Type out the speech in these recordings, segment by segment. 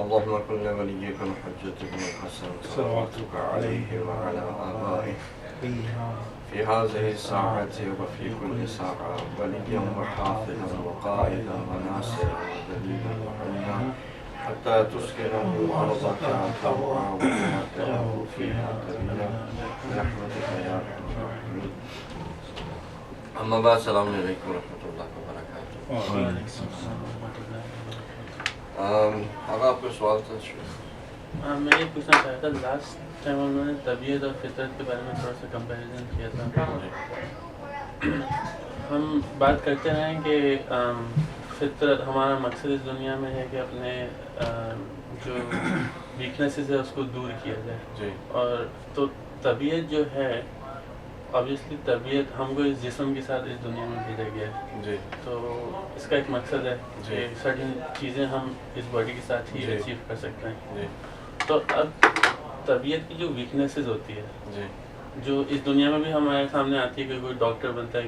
اللهم كن لوليك الحجة بن الحسن صلواتك عليه وعلى آبائه في هذه الساعة وفي كل ساعة وليا وحافظا وقائدا وناصرا ودليلا وحنيا حتى تسكنه أرضك طوعا وتمتعه فيها قليلا برحمتك يا أرحم الراحمين. أما بعد السلام عليكم ورحمة الله وبركاته. اب آپ کو سوال تھا میں یہ پوچھنا چاہتا تھا، لاسٹ ٹائم انہوں نے طبیعت اور فطرت کے بارے میں تھوڑا سا کمپیریزن کیا تھا. ہم بات کرتے رہے ہیں کہ فطرت ہمارا مقصد اس دنیا میں ہے کہ اپنے جو ویکنیسز ہے اس کو دور کیا جائے جی. اور تو طبیعت جو ہے آبویسلی طبیعت ہم کو اس جسم کے ساتھ اس دنیا میں بھیجا گیا ہے جی تو اس کا ایک مقصد ہے کہ سرٹن چیزیں ہم اس باڈی کے ساتھ ہی اچیو کر سکتے ہیں. جی تو اب طبیعت کی جو ویکنیسز ہوتی ہے جی جو اس دنیا میں بھی ہمارے سامنے آتی ہے کہ کوئی ڈاکٹر بنتا ہے،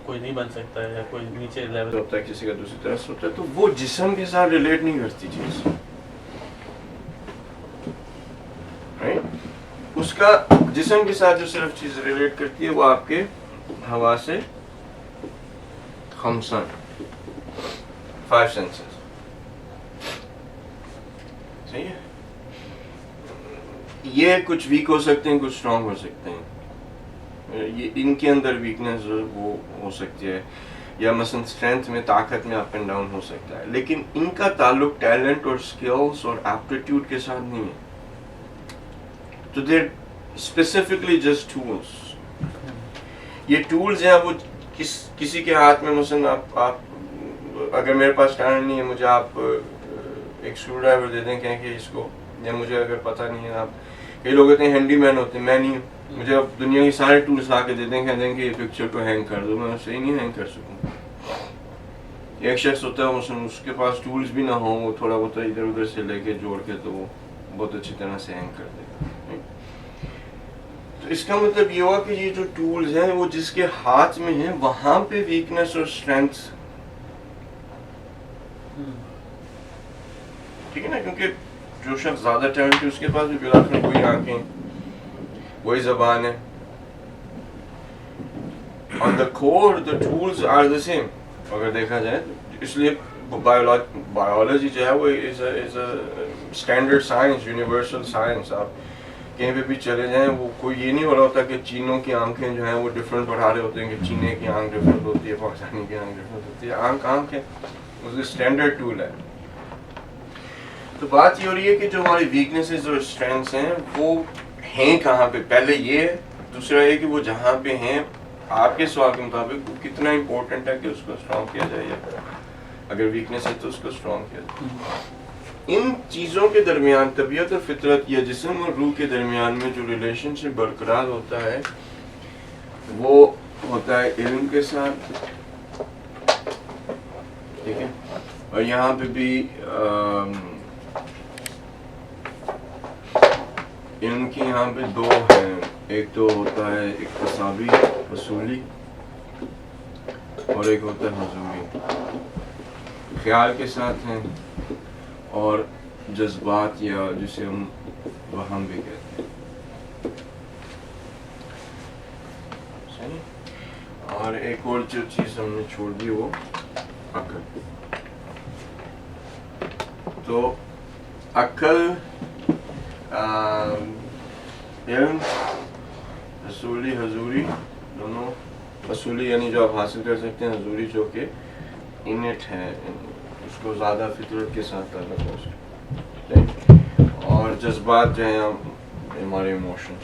کوئی نہیں بن سکتا ہے، یا کوئی نیچے لیول ہوتا ہے کسی کا دوسری طرح سے ہوتا ہے تو وہ جسم کے ساتھ ریلیٹ نہیں کرتی چیز. اس کا جسم کے ساتھ جو صرف چیز ریلیٹ کرتی ہے وہ آپ کے حواس خمسہ 5 سینسز. صحیح ہے. یہ کچھ ویک ہو سکتے ہیں، کچھ اسٹرانگ ہو سکتے ہیں. یہ ان کے اندر ویکنیس وہ ہو سکتی ہے، یا مثلا اسٹرینتھ میں طاقت میں اپ اینڈ ڈاؤن ہو سکتا ہے، لیکن ان کا تعلق ٹیلنٹ اور اسکلس اور ایپٹیٹیوڈ کے ساتھ نہیں ہے. تو دیر اسپیسیفکلی جسٹ ٹولس. یہ ٹولز ہیں وہ کسی کے ہاتھ میں مثلا آپ اگر میرے پاس ٹیلنٹ نہیں ہے، مجھے آپ ایک اسکرو ڈرائیور دے دیں کہیں کہ اس کو، یا مجھے اگر پتہ نہیں ہے، آپ کئی لوگ ہوتے ہیں ہینڈی مین ہوتے ہیں، میں نہیں ہوں، مجھے اب دنیا کے سارے ٹولس لا کے دے دیں کہہ دیں کہ یہ پکچر کو ہینگ کر دو، میں اسے نہیں ہینگ کر سکوں. ایک شخص ہوتا ہے مثلا اس کے پاس ٹولس بھی نہ ہوں، وہ تھوڑا بہت ادھر ادھر سے لے کے جوڑ کے تو وہ بہت اچھی طرح سے ہینگ کر دے گا. تو اس کا مطلب یہ ہوا کہ یہ جو ٹولز ہیں وہ جس کے ہاتھ میں ہیں وہاں پہ ویکنیس اور اسٹرینتھ، ٹھیک ہے نا، کیونکہ جو شخص زیادہ ٹیلنٹ ہے اس کے پاس بھی بالآخر وہی آنکھیں، وہی زبان ہے. On the core the tools are the same اگر دیکھا جائے. اس لیے بایولوجی جو ہے وہ is a standard science, universal science. آپ کہیں پہ بھی چلے جائیں وہ کوئی یہ نہیں ہو رہا ہوتا کہ چینوں کی آنکھیں جو ہیں وہ ڈفرینٹ پڑھا رہے ہوتے ہیں کہ چینے کی آنکھ ڈفرینٹ ہوتی ہے، پاکستانی کی آنکھ ڈفرینٹ ہوتی ہے. آنکھ ہے، اس کی اسٹینڈرڈ ٹول ہے. تو بات یہ ہو رہی ہے کہ جو ہماری ویکنیسز اور اسٹرینتھس ہیں وہ ہیں کہاں پہ. پہلے یہ، دوسرا یہ کہ وہ جہاں پہ ہیں آپ کے سوال کے مطابق وہ کتنا امپورٹنٹ ہے کہ اس کو اسٹرانگ کیا جائے، یا اگر ویکنیس ہے تو اس کو اسٹرانگ کیا جائے. ان چیزوں کے درمیان طبیعت اور فطرت یا جسم اور روح کے درمیان میں جو ریلیشن شپ برقرار ہوتا ہے وہ ہوتا ہے علم کے ساتھ، ٹھیک ہے. اور یہاں پہ بھی علم کی یہاں پہ 2 ہیں. ایک تو ہوتا ہے اقتصابی اصولی اور ایک ہوتا ہے حضوری. خیال کے ساتھ ہیں اور جذبات یا جسے ہم وہم بھی کہتے ہیں. صحیح. اور ایک اور جو چیز ہم نے چھوڑ دی وہ عقل. تو عقل، علم، اصولی حضوری دونوں. اصولی یعنی جو آپ حاصل کر سکتے ہیں، حضوری جو کہ انٹ ہے، اس کو زیادہ فطرت کے ساتھ تعلق ہو سکتا ہے. اور جذبات جو ہیں ہمارے ایموشنز.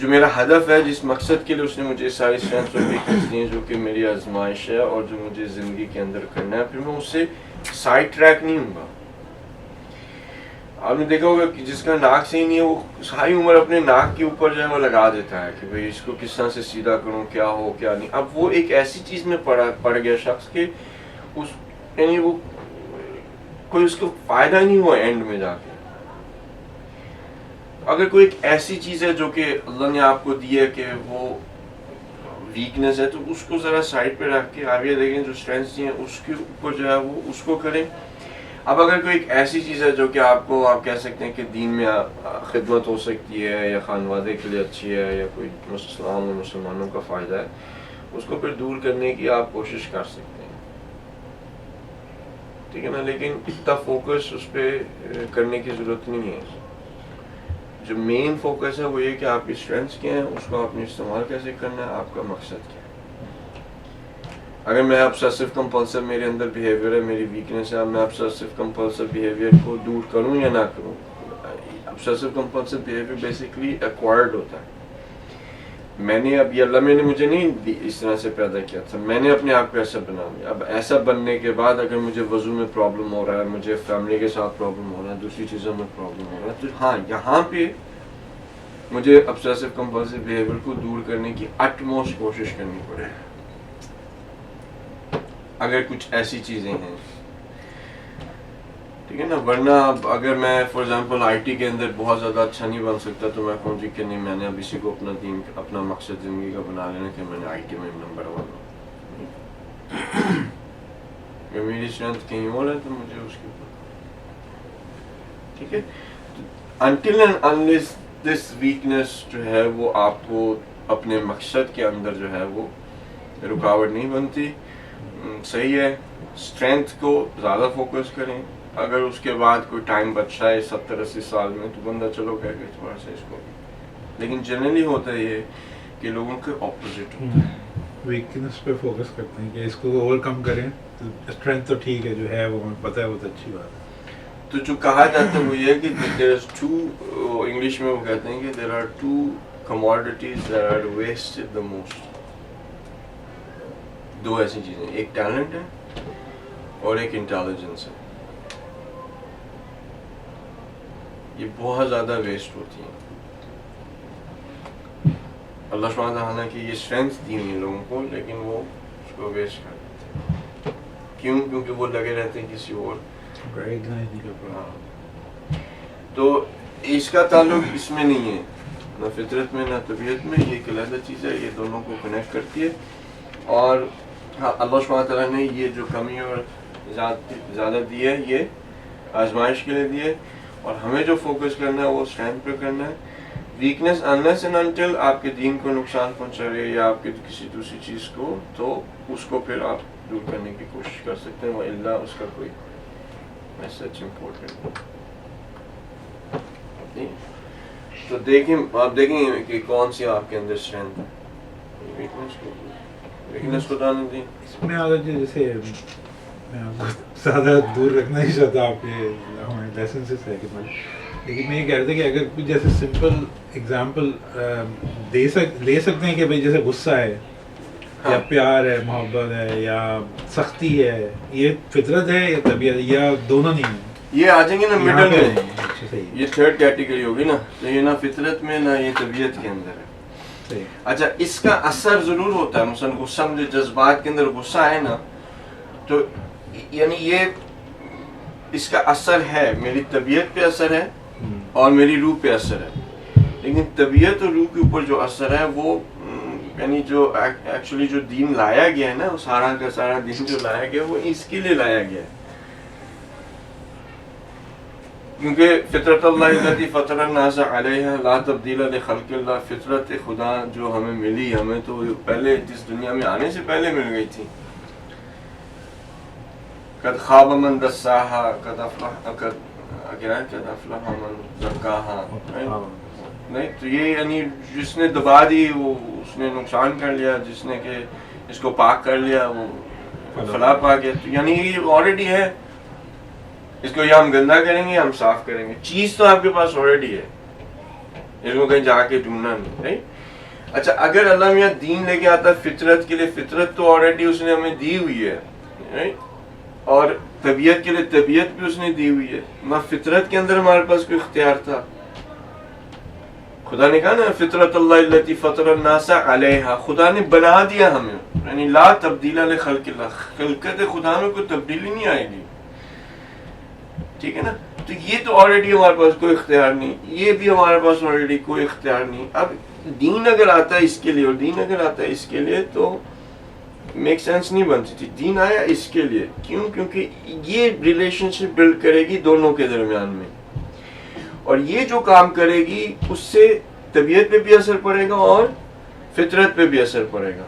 جو میرا ہدف ہے, جس مقصد کے لیے اس نے مجھے ساری اسٹرینتھ اور ویکنیس دی ہیں, جو کہ میری آزمائش ہے اور جو مجھے زندگی کے اندر کرنا ہے, پھر میں اس سے سائڈ ٹریک نہیں ہوں گا. آپ نے دیکھا ہوگا کہ جس کا ناک صحیح نہیں ہے وہ ساری عمر اپنے ناک کے اوپر جو ہے وہ لگا دیتا ہے کہ بھئی اس کو کس طرح سے سیدھا کروں, کیا ہو کیا نہیں. اب وہ ایک ایسی چیز میں پڑ گیا شخص کہ اس یعنی وہ کوئی اس کو فائدہ نہیں ہوا اینڈ میں جا کے. اگر کوئی ایک ایسی چیز ہے جو کہ اللہ نے آپ کو دی ہے کہ وہ ویکنیس ہے, تو اس کو ذرا سائڈ پہ رکھ کے آپ یہ دیکھیں جو اسٹرینتھس ہیں اس کے اوپر جو ہے وہ اس کو کریں. اب اگر کوئی ایک ایسی چیز ہے جو کہ آپ کو آپ کہہ سکتے ہیں کہ دین میں خدمت ہو سکتی ہے یا خانوادے کے لیے اچھی ہے یا کوئی اسلام اور مسلمانوں کا فائدہ ہے, اس کو پھر دور کرنے کی آپ کوشش کر سکتے ہیں, ٹھیک ہے نا. لیکن اتنا فوکس اس پہ کرنے کی ضرورت نہیں ہے. جو مین فوکس ہے وہ یہ کہ آپ کی اسٹرینتھس کیا ہیں, اس کو آپ نے استعمال کیسے کرنا ہے, آپ کا مقصد کیا ہے. اگر میں obsessive compulsive میرے اندر بیہیویئر ہے, میری ویکنیس ہے, اب میں obsessive compulsive بیہیویئر کو دور کروں یا نہ کروں. obsessive compulsive behaviour basically acquired ہوتا ہے. میں نے اب یہ اللہ میں نے مجھے نہیں اس طرح سے پیدا کیا تھا, میں نے اپنے آپ کو ایسا بنا لیا. اب ایسا بننے کے بعد اگر مجھے وضو میں پرابلم ہو رہا ہے, مجھے فیملی کے ساتھ پرابلم ہو رہا ہے, دوسری چیزوں میں پرابلم ہو رہا ہے, تو ہاں یہاں پہ مجھے obsessive compulsive بیہیویئر کو دور کرنے کی اٹموسٹ کوشش کرنی پڑے گی اگر کچھ ایسی چیزیں ہیں, ٹھیک ہے نا. ورنہ اگر میں فار ایگزامپل آئی ٹی کے اندر بہت زیادہ اچھا نہیں بن سکتا تو میں کہوں جی کہ نہیں میں نے اب اسی کو اپنا دین اپنا مقصد زندگی کا بنا لینا کہ میں نے آئی ٹی میں نمبر 1 ہوں. اگر میری اسٹرینتھ کہیں اور ہے تو مجھے اس کے اوپر, ٹھیک ہے. Until and unless this weakness جو ہے وہ آپ کو اپنے مقصد کے اندر جو ہے وہ رکاوٹ نہیں بنتی, صحیح ہے. اسٹرینتھ کو زیادہ فوکس کریں. اگر اس کے بعد کوئی ٹائم بچا ہے 70-80 سال میں تو بندہ چلو کہہ کے تھوڑا سا اس کو, لیکن جنرلی ہوتا ہے یہ کہ لوگوں کے اپوزٹ ہوتا ہے. ویکنیس پہ فوکس کرتے ہیں کہ اس کو اوور کم کریں. اسٹرینتھ تو ٹھیک ہے جو ہے وہ ہمیں پتہ ہے, وہ تو اچھی بات ہے. تو جو کہا جاتا ہے وہ یہ ہے کہ there is two, انگلش میں وہ کہتے ہیں کہ there are two commodities that are wasted the most. دو ایسی چیزیں, ایک ٹیلنٹ ہے اور ایک انٹیلیجنس ہے. یہ بہت زیادہ ویسٹ ہوتی ہیں. اللہ سبحانہ تعالیٰ کی یہ اسٹرینتھ دی ہوئی ہیں لوگوں کو, لیکن وہ اس کو ویسٹ کر دیتے ہیں. کیوں؟ کیونکہ وہ لگے رہتے ہیں کسی اور. تو اس کا تعلق اس میں نہیں ہے, نہ فطرت میں نہ طبیعت میں. یہ ایک علیحدہ چیز ہے, یہ دونوں کو کنیکٹ کرتی ہے. اور اللہ سبحانہ تعالیٰ نے یہ جو کمی اور زیادہ دی ہے یہ آزمائش کے لیے دی ہے, اور ہمیں جو فوکس کرنا ہے وہ اسٹرینتھ پہ کرنا ہے. ویکنیس انلیس اینڈ انٹل آپ کے دین کو نقصان پہنچا رہے یا آپ کے کسی دوسری چیز کو, تو اس کو پھر آپ دور کرنے کی کوشش کر سکتے ہیں. وَإِلَّا اس کا کوئی میسج امپورٹنٹ نہیں. تو دیکھیں آپ دیکھیں کہ کون سی آپ کے اندر اسٹرینتھ ہے. ویکنیس کو ڈالنے دیں. اس میں اگر جیسے میں آپ کو زیادہ دور رکھنا نہیں چاہتا آپ کے ہمارے لیسن سے, لیکن میں یہ کہہ رہا تھا کہ اگر کچھ جیسے سمپل ایگزامپل لے سکتے ہیں کہ بھائی جیسے غصہ ہے یا پیار ہے, محبت ہے یا سختی ہے, یہ فطرت ہے یا طبیعت یا دونوں نہیں ہیں. یہ آ جائیں گے نا مڈل میں, یہ تھرڈ کیٹیگری ہوگی نا. تو یہ نہ فطرت میں نہ یہ طبیعت کے اندر ہے. اچھا اس کا اثر ضرور ہوتا ہے. مثلا غصہ مجھے جذبات کے اندر غصہ ہے نا, تو یعنی یہ اس کا اثر ہے, میری طبیعت پہ اثر ہے اور میری روح پہ اثر ہے. لیکن طبیعت اور روح کے اوپر جو اثر ہے وہ یعنی جو ایکچولی جو دین لایا گیا ہے نا, سارا کا سارا دین جو لایا گیا وہ اس کے لیے لایا گیا ہے. کیونکہ فطرت اللہ التی فطر الناس علیہا لا تبدیل لخلق اللہ. فطرت خدا جو ہمیں ملی, ہمیں تو پہلے جس دنیا میں آنے سے پہلے مل گئی تھی. قد خواب من دساہا قد افلح من زکاہا. نہیں تو یہ یعنی جس نے دبا دی وہ اس نے نقصان کر لیا, جس نے کہ اس کو پاک کر لیا وہ فلاح پا گیا. تو یعنی یہ آلریڈی ہے, اس کو یا ہم گندا کریں گے یا ہم صاف کریں گے. چیز تو آپ کے پاس آلریڈی ہے, اس کو کہیں جا کے ڈھونڈنا نہیں, رائٹ. اچھا اگر اللہ میاں دین لے کے آتا ہے فطرت کے لیے, فطرت تو آلریڈی اس نے ہمیں دی ہوئی ہے, رائٹ, اور طبیعت کے لیے طبیعت بھی اس نے دی ہوئی ہے. نہ فطرت کے اندر ہمارے پاس کوئی اختیار تھا. خدا نے کہا نا فطرت اللہ التی فطر الناس علیہا, خدا نے بنا دیا ہمیں, یعنی لا تبدیل لخلق اللہ, خلقت خدا میں کوئی تبدیلی نہیں آئے گی, ٹھیک ہے نا. تو یہ تو آلریڈی ہمارے پاس کوئی اختیار نہیں, یہ بھی ہمارے پاس آلریڈی کوئی اختیار نہیں. اب دین اگر آتا ہے اس کے لیے اور دین اگر آتا ہے اس کے لیے تو میک سینس نہیں بنتی تھی. دین آیا اس کے لیے, کیوں؟ کیونکہ یہ ریلیشن شپ بلڈ کرے گی دونوں کے درمیان میں, اور یہ جو کام کرے گی اس سے طبیعت پہ بھی اثر پڑے گا اور فطرت پہ بھی اثر پڑے گا.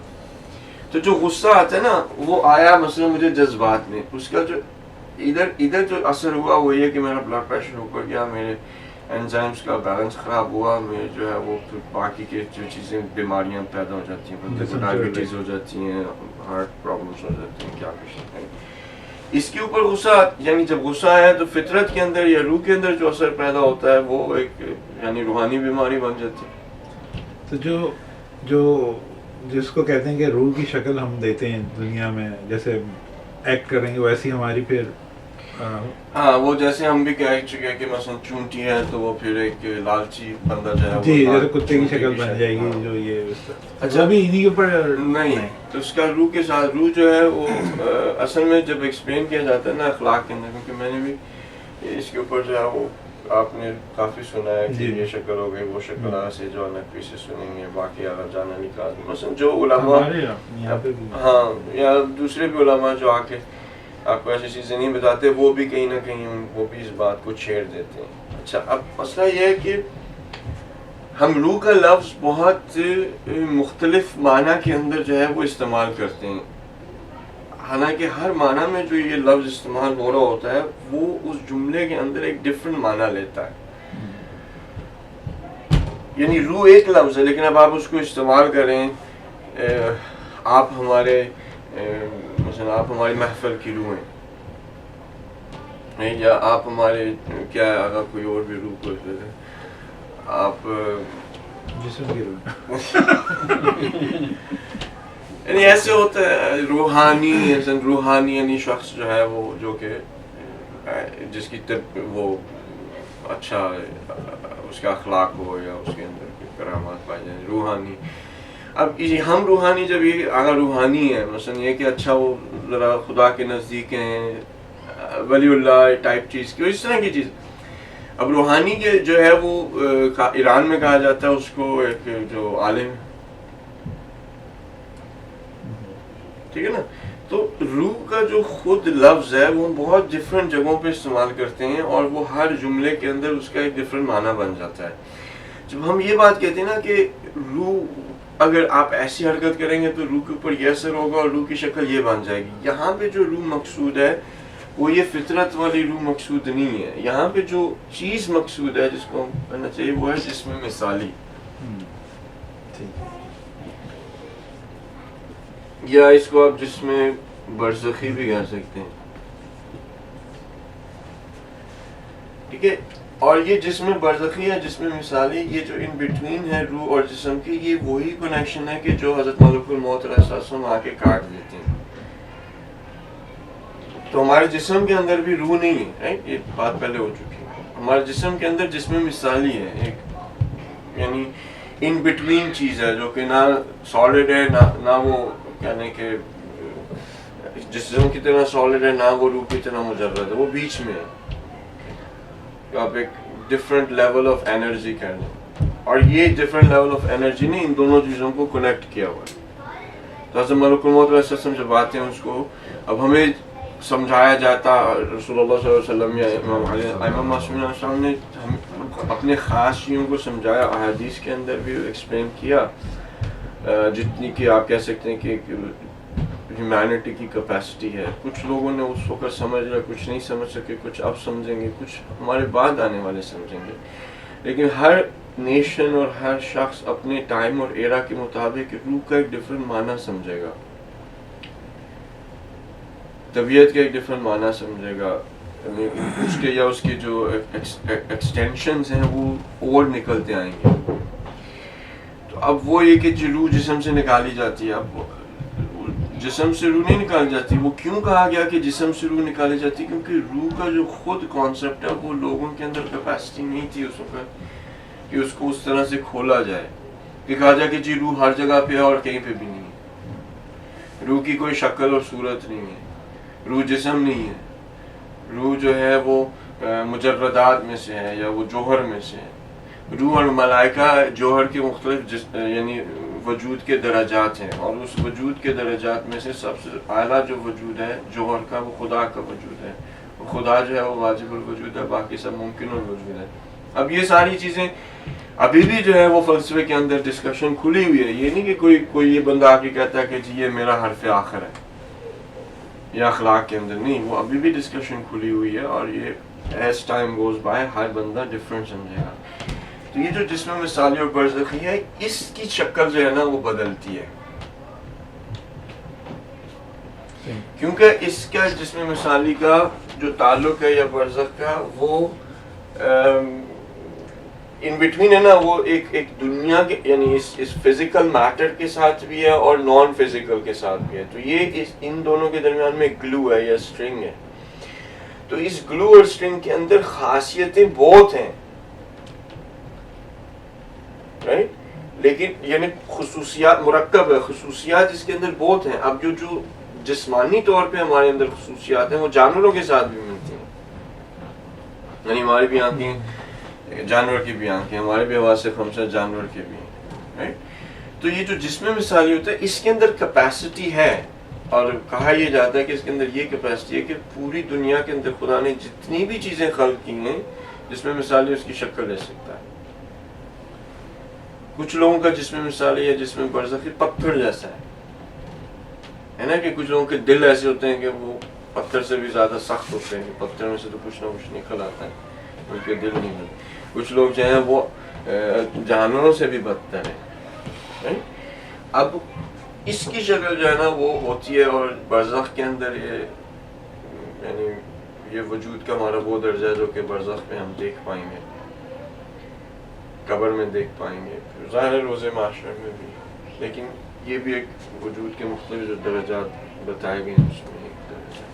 تو جو غصہ آتا ہے نا وہ آیا مثلا مجھے جذبات میں, اس کا جو ادھر جو اثر ہوا وہ یہ کہ میرا بلڈ پریشر اوپر گیا, میرے انزائمز کا بیلنس خراب ہوا, میں جو ہے وہ باقی کے جو چیزیں بیماریاں پیدا ہو جاتی ہیں, بندے کو ڈائبٹیز ہو جاتی ہیں, ہارٹ پرابلمس ہو جاتی ہیں, کیا کچھ نہیں. اس کے اوپر غصہ, یعنی جب غصہ آیا تو فطرت کے اندر یا روح کے اندر جو اثر پیدا ہوتا ہے وہ ایک یعنی روحانی بیماری بن جاتی ہے. تو جو جس کو کہتے ہیں کہ روح کی شکل ہم دیتے ہیں دنیا میں, جیسے ایکٹ کریں گے ویسی ہماری پھر ہاں وہ جیسے ہم بھی کہہ چکے کہ مثلا چونٹی ہے تو وہ پھر ایک لالچی بندہ جو ہے جی جیسے کتے کی شکل بن جائے گی جو یہ. اچھا بھی انہی کے اوپر نہیں, تو اس کا روح کے ساتھ, روح جو ہے وہ اصل میں جب ایکسپلین کیا جاتا ہے نا اخلاق کے اندر, کیونکہ میں نے بھی اس کے اوپر جو ہے وہ آپ نے کافی سنا ہے کہ یہ شکل ہو گئی وہ شکل سے جو نقوی سے سنیں گے, باقی اعلیٰ جانا نکال مثلا جو علماء ہاں یا دوسرے بھی علماء جو آ کے آپ کو ایسی چیزیں نہیں بتاتے, وہ بھی کہیں نہ کہیں وہ بھی اس بات کو چھیڑ دیتے ہیں. اچھا اب مسئلہ یہ ہے کہ ہم روح کا لفظ بہت مختلف معنی کے اندر جو ہے وہ استعمال کرتے ہیں, حالانکہ ہر معنی میں جو یہ لفظ استعمال ہو رہا ہوتا ہے وہ اس جملے کے اندر ایک ڈفرینٹ معنی لیتا ہے. یعنی روح ایک لفظ ہے لیکن اب آپ اس کو استعمال کریں, آپ ہمارے مثلا آپ ہماری محفل کی روح ہیں, یا آپ ہمارے کیا اگر کوئی اور بھی روح کو آپ جسم کی روح یعنی ایسے ہوتا ہے روحانی, روحانی یعنی شخص جو ہے وہ جو کہ جس کی وہ اچھا اس کا اخلاق ہو یا اس کے اندر کرامات پائی جائیں, روحانی. اب ہم روحانی جب یہ اگر روحانی ہے مثلا یہ کہ اچھا وہ ذرا خدا کے نزدیک ہیں, ولی اللہ ٹائپ چیز کی, اس طرح کی چیز. اب روحانی کے جو ہے وہ ایران میں کہا جاتا ہے اس کو ایک جو عالم, ٹھیک ہے نا. تو روح کا جو خود لفظ ہے وہ بہت ڈفرینٹ جگہوں پہ استعمال کرتے ہیں اور وہ ہر جملے کے اندر اس کا ایک ڈفرینٹ معنی بن جاتا ہے. جب ہم یہ بات کہتے ہیں نا کہ روح اگر آپ ایسی حرکت کریں گے تو روح کے اوپر یہ اثر ہوگا اور روح کی شکل یہ بن جائے گی, یہاں پہ جو روح مقصود ہے وہ یہ فطرت والی روح مقصود نہیں ہے. یہاں پہ جو چیز مقصود ہے جس کو ہم کہنا چاہیے وہ ہے جسم مثالی, یا اس کو آپ جسم برزخی بھی کہہ سکتے ہیں, ٹھیک ہے. اور یہ جسم برزخی ہے, جسم مثالی, یہ جو ان بٹوین ہے روح اور جسم کی, یہ وہی کنیکشن ہے کہ جو حضرت ملک الموت علیہ السلام آ کے کاٹ دیتے ہیں. تو ہمارے جسم کے اندر بھی روح نہیں ہے, یہ بات پہلے ہو چکی ہے. ہمارے جسم کے اندر جسم مثالی ہے, ایک یعنی ان بٹوین چیز ہے جو کہ نہ سالڈ ہے نہ وہ کہنے کہ جسم کی طرح سالڈ ہے, نہ وہ روح کی طرح مجرد ہے, وہ بیچ میں ہے. آپ ایک ڈفرینٹ لیول آف انرجی کہہ لیں, اور یہ ڈفرینٹ لیول آف انرجی نے ان دونوں چیزوں کو کنیکٹ کیا ہوا ہے. تو حضرت ملک الموت علیہ السلام جب آتے ہیں اس کو اب ہمیں سمجھایا جاتا, رسول اللہ صلی اللہ علیہ وسلم یا امام معصومین علیہ السلام نے اپنے خاص چیزوں کو سمجھایا, احادیث کے اندر بھی ایکسپلین کیا جتنی کہ آپ کہہ سکتے ہیں کہ ہیومینٹی کی کیپیسٹی ہے. کچھ لوگوں نے اس وقت سمجھ لیا, کچھ نہیں سمجھ سکے, کچھ اب سمجھیں گے, کچھ ہمارے بعد آنے والے سمجھیں گے. لیکن ہر نیشن اور ہر شخص اپنے ٹائم اور ایرا کے مطابق روح کا ایک ڈفرینٹ معنی سمجھے گا, طبیعت کا ایک ڈفرینٹ معنی سمجھے گا, اس کے یا اس کے جو ایکسٹینشنز ہیں وہ اور نکلتے آئیں گے. تو اب وہ یہ کہ روح جسم سے نکالی جاتی ہے, اب جسم سے روح نہیں نکالی جاتی. وہ کیوں کہا گیا کہ جسم سے روح نکالی جاتی ہے؟ کیونکہ روح کا جو خود کانسیپٹ ہے وہ لوگوں کے اندر کیپیسٹی نہیں تھی اس وقت کہ اس کو اس طرح سے کھولا جائے کہ کہا جائے کہ جی روح ہر جگہ پہ ہے اور کہیں پہ بھی نہیں ہے. روح کی کوئی شکل اور صورت نہیں ہے, روح جسم نہیں ہے. روح جو ہے وہ مجردات میں سے ہے یا وہ جوہر میں سے ہے. روح اور ملائکہ جوہر کے مختلف یعنی وجود کے درجات ہیں, اور اس وجود کے درجات میں سے سب سے اعلیٰ جو وجود ہے جوہر کا وہ خدا کا وجود ہے. وہ خدا جو ہے وہ واجب الوجود ہے, باقی سب ممکن الوجود ہے. اب یہ ساری چیزیں ابھی بھی جو ہے وہ فلسفے کے اندر ڈسکشن کھلی ہوئی ہے. یہ نہیں کہ کوئی یہ بندہ آ کے کہتا ہے کہ جی یہ میرا حرف آخر ہے یا اخلاق کے اندر نہیں. وہ ابھی بھی ڈسکشن کھلی ہوئی ہے, اور یہ as time goes by her بندہ ڈفرینٹ سمجھے گا. تو یہ جو جسم مثالی اور برزخی ہے, اس کی شکل جو ہے نا وہ بدلتی ہے, کیونکہ اس کا جسم مثالی کا جو تعلق ہے یا برزخ کا وہ ان بٹوین ہے نا, وہ ایک دنیا کے یعنی اس فزیکل میٹر کے ساتھ بھی ہے اور نان فزیکل کے ساتھ بھی ہے. تو یہ ان دونوں کے درمیان میں گلو ہے یا اسٹرنگ ہے. تو اس گلو اور اسٹرنگ کے اندر خاصیتیں بہت ہیں, رائٹ, لیکن یعنی خصوصیات مرکب ہے, خصوصیات اس کے اندر بہت ہیں. اب جو جسمانی طور پہ ہمارے اندر خصوصیات ہیں وہ جانوروں کے ساتھ بھی ملتی ہیں, یعنی ہماری بھی آنکھیں جانور کی بھی آنکھیں, ہمارے بھی حواس خمسہ جانور کے بھی ہیں, رائٹ. تو یہ جو جسم مثالی ہوتا ہے اس کے اندر کیپیسٹی ہے, اور کہا یہ جاتا ہے کہ اس کے اندر یہ کیپیسٹی ہے کہ پوری دنیا کے اندر خدا نے جتنی بھی چیزیں خلق کی ہیں جسم مثالی اس کی شکل لے سکتا ہے. کچھ لوگوں کا جسم مثالی یا جسم برزخی پتھر جیسا ہے نا, کہ کچھ لوگوں کے دل ایسے ہوتے ہیں کہ وہ پتھر سے بھی زیادہ سخت ہوتے ہیں, کہ پتھر میں سے تو کچھ نہ کچھ نکل آتا ہے, ان کے دل نہیں ملتے. کچھ لوگ جو ہیں وہ جانوروں سے بھی بدتر ہیں. اب اس کی شکل جو ہے نا وہ ہوتی ہے, اور برزخ کے اندر یعنی یہ وجود کا ہمارا وہ درجہ ہے جو کہ برزخ میں ہم دیکھ پائیں گے, قبر میں دیکھ پائیں گے, ظاہر روز معاشر میں بھی. لیکن یہ بھی ایک وجود کے مختلف جو درجات بتائے گئے ہیں اس میں ایک درجہ,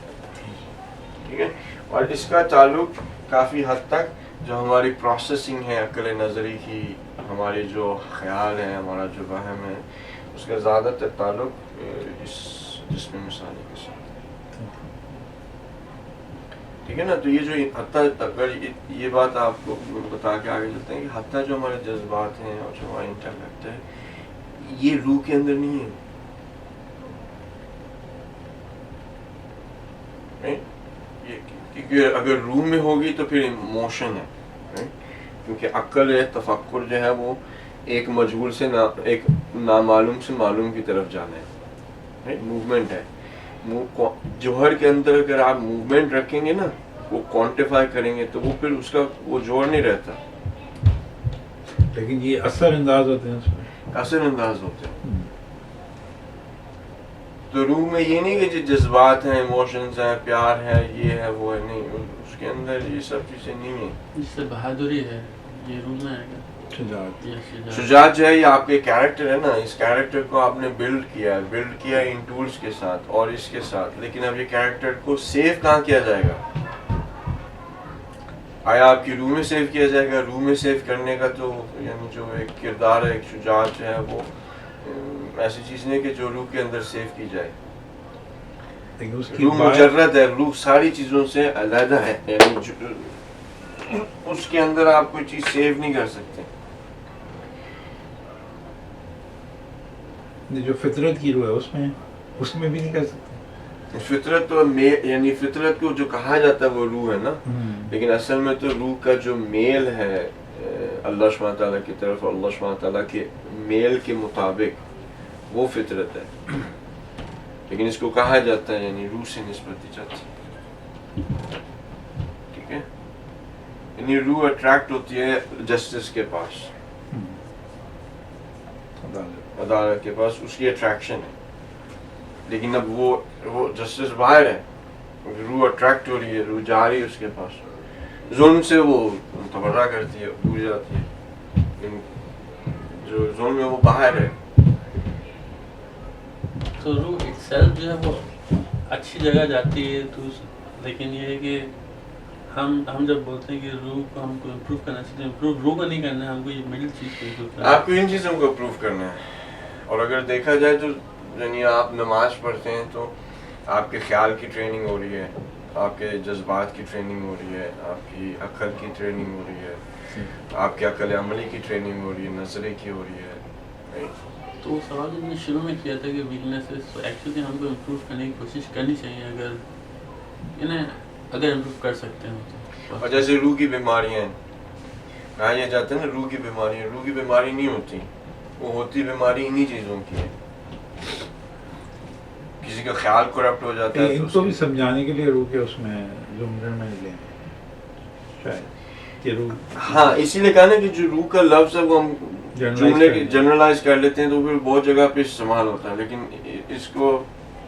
ٹھیک ہے. اور اس کا تعلق کافی حد تک جو ہماری پروسیسنگ ہے عقل نظری کی, ہمارے جو خیال ہے, ہمارا جو وہم ہے, اس کا زیادہ تر تعلق اس جسم مثالی کے ساتھ, ٹھیک ہے نا. تو یہ جو حتیٰ اگر یہ بات آپ کو بتا کے آگے چلتے ہیں کہ حتیٰ جو ہمارے جذبات ہیں اور جو ہمارا انٹلیکٹ ہے یہ روح کے اندر نہیں ہے, کیونکہ اگر روح میں ہوگی تو پھر ایموشن ہے, کیونکہ عقل ہے, تفکر جو ہے وہ ایک مجہول سے ایک نامعلوم سے معلوم کی طرف جانا ہے, موومنٹ ہے. جوہر کے اندر اگر آپ موومنٹ رکھیں گے نا, وہ کوانٹیفائی کریں گے, تو وہ پھر اس کا وہ جوہر نہیں رہتا. لیکن یہ اثر انداز ہوتے ہیں, اس میں اثر انداز ہوتے ہیں. تو روح میں یہ نہیں کہ جو جذبات ہیں, ایموشنز ہیں, پیار ہے, یہ ہے, وہ ہے, نہیں, اس کے اندر یہ سب چیزیں نہیں ہیں. اس سے بہادری ہے, یہ روح میں آئے گا. شجاعت جو ہے یہ آپ کے کیریکٹر ہے نا, اس کیریکٹر کو آپ نے بلڈ کیا ان ٹولز کے ساتھ اور اس کے ساتھ. لیکن اب یہ کیریکٹر کو سیو کہاں کیا جائے گا؟ آیا آپ کی روح میں سیو کیا جائے گا؟ روح میں سیو کرنے کا تو یعنی جو ایک کردار ہے, ایک شجاعت جو ہے وہ ایسی چیز نہیں کہ جو روح کے اندر سیو کی جائے. روح مجرد ہے, روح ساری چیزوں سے علیحدہ ہے, یعنی اس کے اندر آپ کوئی چیز سیو نہیں کر سکتے. جو فطرت کی روح ہے اس میں بھی نہیں کر سکتے. فطرت تو یعنی فطرت کو جو کہا جاتا ہے وہ روح ہے نا, لیکن اصل میں تو روح کا جو میل ہے اللہ سبحانہ تعالیٰ کی طرف, اللہ سبحانہ تعالیٰ کے میل کے مطابق وہ فطرت ہے. لیکن اس کو کہا جاتا ہے یعنی روح سے نسبت دی جاتی ہے, ٹھیک ہے. یعنی روح اٹریکٹ ہوتی ہے جسٹس کے پاس, عدالت کے پاس, اس کی اٹریکشن ہے. لیکن اب وہ جسٹس باہر ہے, روح اٹریکٹ ہو رہی ہے, روح جا رہی ہے اس کے پاس, ظلم سے وہ تبرہ کرتی ہے, دور جاتی ہے, لیکن جو ظلم ہے وہ باہر ہے. تو روح ایک سیلف جو ہے وہ اچھی جگہ جاتی ہے تو, لیکن یہ ہے کہ ہم جب بولتے ہیں کہ روح کو ہم کو امپروو کرنا چاہتے ہیں, امپروو روح کو نہیں کرنا ہے, ہم کو یہ مڈل چیز کو امپروو کرنا ہے. آپ کو ان چیزوں کو امپروو کرنا ہے. اور اگر دیکھا جائے تو یعنی آپ نماز پڑھتے ہیں تو آپ کے خیال کی ٹریننگ ہو رہی ہے, آپ کے جذبات کی ٹریننگ ہو رہی ہے, آپ کی عقل کی ٹریننگ ہو رہی ہے, آپ کے عقل عملی کی ٹریننگ ہو رہی ہے, نظرے کی ہو رہی ہے. تو وہ سوال جو میں نے شروع میں کیا تھا کہ ویکنیسز, تو ایکچولی ہم کو امپروو کرنے کی کوشش کرنی چاہیے اگر انہیں اگر امپروو کر سکتے ہیں تو. اور جیسے روح کی بیماریاں ہیں, کہا یہ جاتا ہے نا روح کی بیماریاں, روح کی بیماری نہیں ہوتی, وہ ہوتی بیماری انہی چیزوں کی ہے. کسی کا خیال کرپٹ ہو جاتا ہے ان کو بھی سمجھانے کے لیے روح کے اس میں زمرے میں لیں شاید کہ روح, ہاں اسی لیے کہا نا کہ جو روح کا لفظ ہے وہ ہم جملے کی جنرلائز کر لیتے ہیں تو پھر بہت جگہ پہ استعمال ہوتا ہے, لیکن اس کو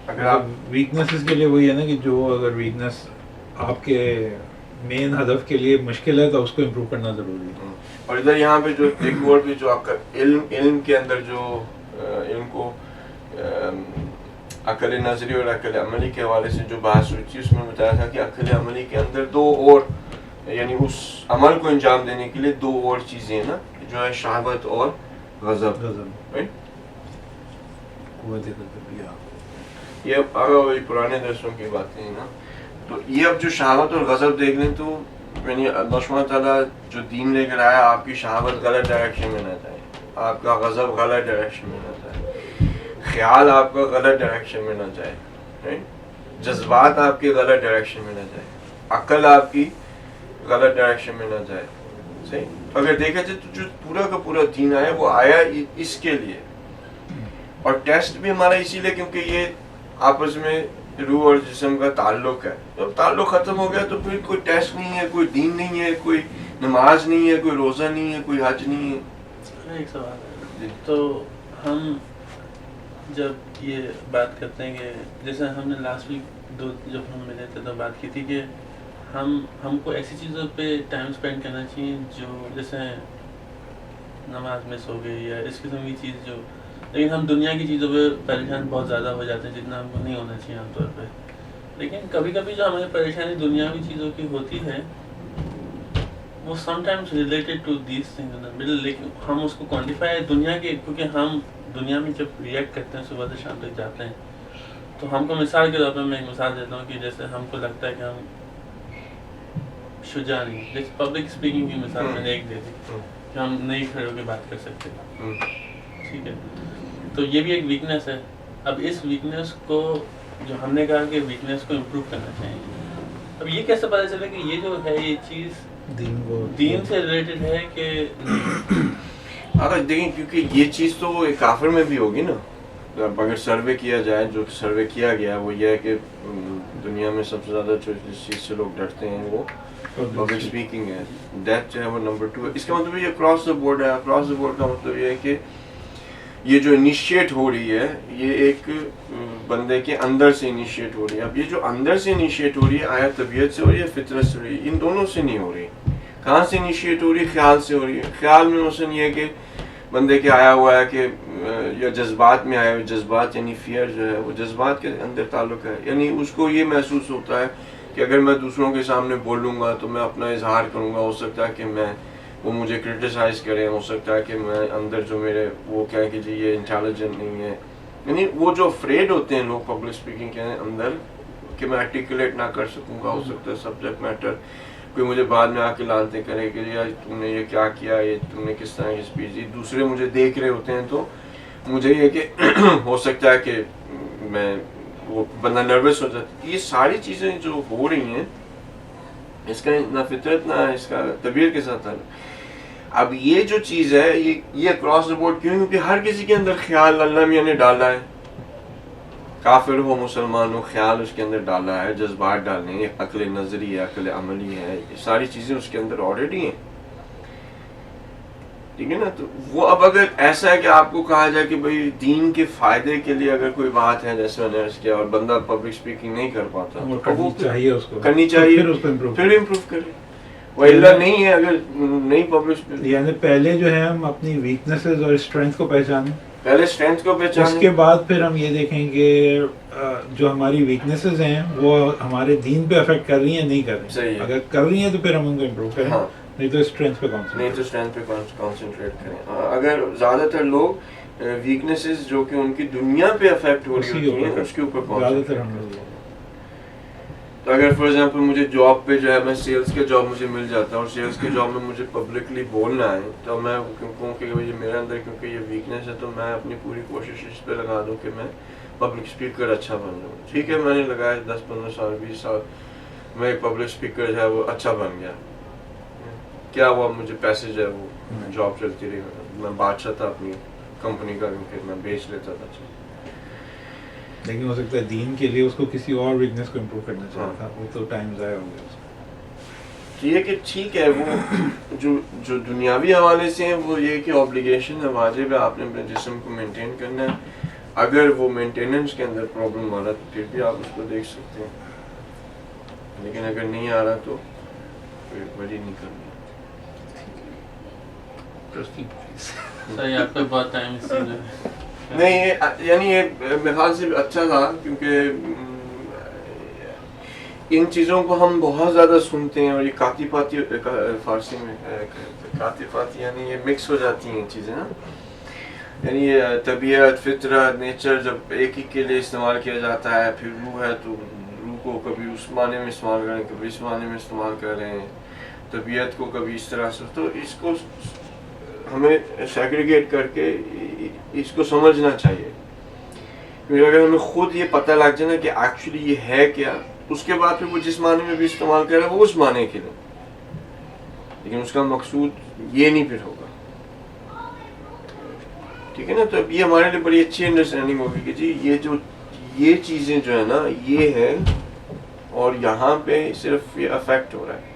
اگر آپ ویکنیسز کے لیے وہی ہے نا کہ جو اگر ویکنیس آپ کے مین ہدف کے لیے مشکل ہے تو اس کو امپروو کرنا ضروری ہے. اور ادھر یہاں پہ جو ایک اور بھی جو آپ کا علم کے اندر جو علم کو عقل نظری اور عقل عملی کے حوالے سے جو بحث ہوئی تھی اس میں بتایا تھا کہ عقل عملی کے اندر دو اور یعنی اس عمل کو انجام دینے کے لیے دو اور چیزیں ہیں نا, جو ہے شہوت اور غضب. یہ پرانے درسوں کی باتیں ہیں نا. تو یہ اب جو شہوت اور غضب دیکھ لیں تو یعنی اللہ سبحانہ تعالیٰ جو دین لے کر آیا, آپ کی شہوت غلط ڈائریکشن میں نہ جائے, آپ کا غضب غلط ڈائریکشن میں نہ جائے, خیال آپ کا غلط ڈائریکشن میں نہ جائے, جذبات آپ کے غلط ڈائریکشن میں نہ جائے, عقل آپ کی غلط ڈائریکشن میں نہ جائے. صحیح. اگر دیکھا جائے تو جو پورا کا پورا دین آیا وہ آیا اس کے لیے, اور ٹیسٹ بھی ہمارا اسی لیے کیونکہ یہ آپس میں روح اور جسم کا تعلق ہے. جب تعلق ختم ہو گیا تو پھر کوئی ٹیسٹ نہیں ہے, کوئی دین نہیں ہے, کوئی نماز نہیں ہے, کوئی روزہ نہیں ہے, کوئی حج نہیں ہے. ایک سوال ہے, تو ہم جب یہ بات کرتے ہیں کہ جیسے ہم نے لاسٹ ویک جب ہم ملے تھے تو بات کی تھی کہ ہم کو ایسی چیزوں پہ ٹائم اسپینڈ کرنا چاہیے جو جیسے نماز مس ہو گئی یا اس قسم کی چیز جو, لیکن ہم دنیا کی چیزوں پہ پریشان بہت زیادہ ہو جاتے ہیں جتنا ہم کو نہیں ہونا چاہیے عام طور پہ. لیکن کبھی کبھی جو ہمیں پریشانی دنیاوی چیزوں کی ہوتی ہے وہ sometimes related to these things in the middle, لیکن ہم اس کو کوانٹیفائی دنیا کے, کیونکہ ہم دنیا میں جب ریئیکٹ کرتے ہیں صبح سے شام تک جاتے ہیں تو ہم کو مثال کے طور پر میں ایک مثال دیتا ہوں کہ جیسے ہم کو لگتا ہے کہ ہم شجاع نہیں, جیسے پبلک اسپیکنگ کی مثال میں نے ایک دے دی کہ ہم نہیں کھڑے ہو کے بات کر سکتے, ٹھیک ہے, تو یہ بھی ایک ویکنیس ہے. اب اس ویکنیس کو جو ہم نے کہا کہ ویکنیس کو امپروو کرنا چاہیے, اب یہ کیسے پتہ چلے کہ یہ جو ہے یہ چیز دین سے ریلیٹڈ ہے کہ اگر دیکھیں کیونکہ یہ چیز تو ایک کافر میں بھی ہوگی نا. اگر سروے کیا جائے, جو سروے کیا گیا وہ یہ ہے کہ دنیا میں سب سے زیادہ جس چیز سے لوگ ڈرتے ہیں وہ پبلک اسپیکنگ ہے. ڈیتھ جو ہے وہ نمبر 2 ہے. اس کا مطلب یہ اکراس دا بورڈ ہے. اکراس دا بورڈ کا مطلب یہ ہے کہ یہ جو انیشیٹ ہو رہی ہے یہ ایک بندے کے اندر سے انیشیٹ ہو رہی ہے. اب یہ جو اندر سے انیشیٹ ہو رہی ہے آیا طبیعت سے ہو رہی ہے, فطرت سے ہو رہی ہے, ان دونوں سے نہیں ہو رہی. کہاں سے انیشیٹ ہو رہی ہے؟ خیال سے ہو رہی ہے. خیال میں مثلاً یہ ہے کہ بندے کے آیا ہوا ہے کہ یا جذبات میں آیا ہوا, جذبات یعنی فیئر جو ہے وہ جذبات کے اندر تعلق ہے, یعنی اس کو یہ محسوس ہوتا ہے کہ اگر میں دوسروں کے سامنے بولوں گا تو میں اپنا اظہار کروں گا, ہو سکتا ہے کہ میں وہ مجھے کرٹیسائز کریں, ہو سکتا ہے کہ میں اندر جو میرے وہ کہیں کہ جی یہ انٹیلیجنٹ نہیں ہے. یعنی وہ جو افریڈ ہوتے ہیں لوگ پبلک اسپیکنگ کے اندر کہ میں آرٹیکولیٹ نہ کر سکوں گا, ہو سکتا ہے سبجیکٹ میٹر کوئی مجھے بعد میں آ کے لانتے کرے کہ یار تم نے یہ کیا کیا, یہ تم نے کس طرح کی اسپیچ دی, دوسرے مجھے دیکھ رہے ہوتے ہیں تو مجھے یہ کہ ہو سکتا ہے کہ میں وہ بندہ نروس ہو جاتا. یہ ساری چیزیں جو ہو رہی ہیں اس کا نہ فطرت نہ اس کا طبیعت کے ساتھ تعلق. اب یہ جو چیز ہے یہ اکراس دا بورڈ کیوں, کیونکہ ہر کسی کے اندر خیال اللہ میاں نے ڈالا ہے, کافر ہو مسلمان ہو, خیال اس کے اندر ڈالا ہے, جذبات ڈالنے ہیں, عقل نظری ہے, عقل عملی ہے, یہ ساری چیزیں اس کے اندر آلریڈی ہیں. ٹھیک ہے نا. تو وہ اب اگر ایسا ہے کہ آپ کو کہا جائے کہ بھائی دین کے فائدے کے لیے اگر کوئی بات ہے جیسے میں نے عرض کیا اور بندہ پبلک اسپیکنگ نہیں کر پاتا وہ تو وہ چاہیے اس کو کرنی چاہیے, پھر اس کو امپروو پھر امپروو کرے. وہ اللہ نہیں ہے اگر نہیں پبلک, یعنی پہلے جو ہے ہم اپنی ویکنیسز اور اسٹرینتھ کو پہچانیں, پہلے اسٹرینتھ کو اس پہچانے. کے بعد پھر ہم یہ دیکھیں کہ جو ہماری ویکنیسز ہیں وہ ہمارے دین پہ افیکٹ کر رہی ہیں نہیں کر رہی صحیح ہیں. ہے. اگر کر رہی ہیں تو پھر ہم ان کو امپروو کریں, ہاں, نہیں تو اسٹرینتھ پہ نہیں تو کانسنٹریٹ. اسٹرینتھ پہ کانسنٹریٹ کریں. اگر زیادہ تر لوگ ویکنیسز جو کہ ان کی دنیا پہ افیکٹ ہو رہی ہوتی ہیں اس کے اوپر زیادہ تر کانسنٹریٹ ہم کریں. لوگ تو اگر فار ایگزامپل مجھے جاب پہ جو ہے میں سیلس کے جاب مجھے مل جاتا ہے اور سیلس کے جاب میں مجھے پبلکلی بولنا ہے تو میں کہوں کہ یہ میرے اندر کیونکہ یہ ویکنیس ہے تو میں اپنی پوری کوشش اس پہ لگا دوں کہ میں پبلک اسپیکر اچھا بن جاؤں. ٹھیک ہے, میں نے لگایا 10-15 سال 20 سال میں ایک پبلک اسپیکر جو ہے وہ اچھا بن گیا. کیا ہوا, مجھے پیسے جو ہے وہ جاب چلتی رہی, میں بادشاہ تھا اپنی کمپنی کا کیونکہ میں بیچ لیتا تھا. لیکن ہو سکتا ہے دین کے لیے اس کو کسی اور ویکنیس کو امپروو کرنا چاہتا تھا, وہ تو ٹائم ضائع ہو گیا اس کا. یہ کہ ٹھیک ہے وہ جو دنیاوی حوالے سے ہیں وہ یہ کہ اوبلیگیشن ہے, واجب ہے, آپ نے اپنے جسم کو مینٹین کرنا ہے. اگر وہ مینٹیننس کے اندر پرابلم آ رہا تو پھر بھی آپ اس کو دیکھ سکتے ہیں, لیکن اگر نہیں آ رہا تو پھر بڑی نہیں کرنی. صحیح, آپ کا بہت ٹائم اسی میں نہیں یعنی یہ میرے خیال سے اچھا تھا کیونکہ ان چیزوں کو ہم بہت زیادہ سنتے ہیں اور یہ کاتی پاتی فارسی میں کاتی پاتی یعنی یہ مکس ہو جاتی ہیں چیزیں نا, یعنی یہ طبیعت فطرت نیچر جب ایک ہی کے لیے استعمال کیا جاتا ہے. پھر روح ہے تو روح کو کبھی اس معنی میں استعمال کریں کبھی اس معنی میں استعمال کر رہے ہیں, طبیعت کو کبھی اس طرح سے. تو اس کو ہمیں سیگریگیٹ کر کے اس کو سمجھنا چاہیے, کیونکہ اگر ہمیں خود یہ پتہ لگ جائے نا کہ ایکچولی یہ ہے کیا, اس کے بعد پھر وہ جس معنی میں بھی استعمال کرے وہ اس معنی کے لیے, لیکن اس کا مقصود یہ نہیں پھر ہوگا. ٹھیک ہے نا, تو اب یہ ہمارے لیے بڑی اچھی انڈرسٹینڈنگ ہوگی کہ جی یہ چیزیں جو ہے نا یہ ہے اور یہاں پہ صرف یہ افیکٹ ہو رہا ہے,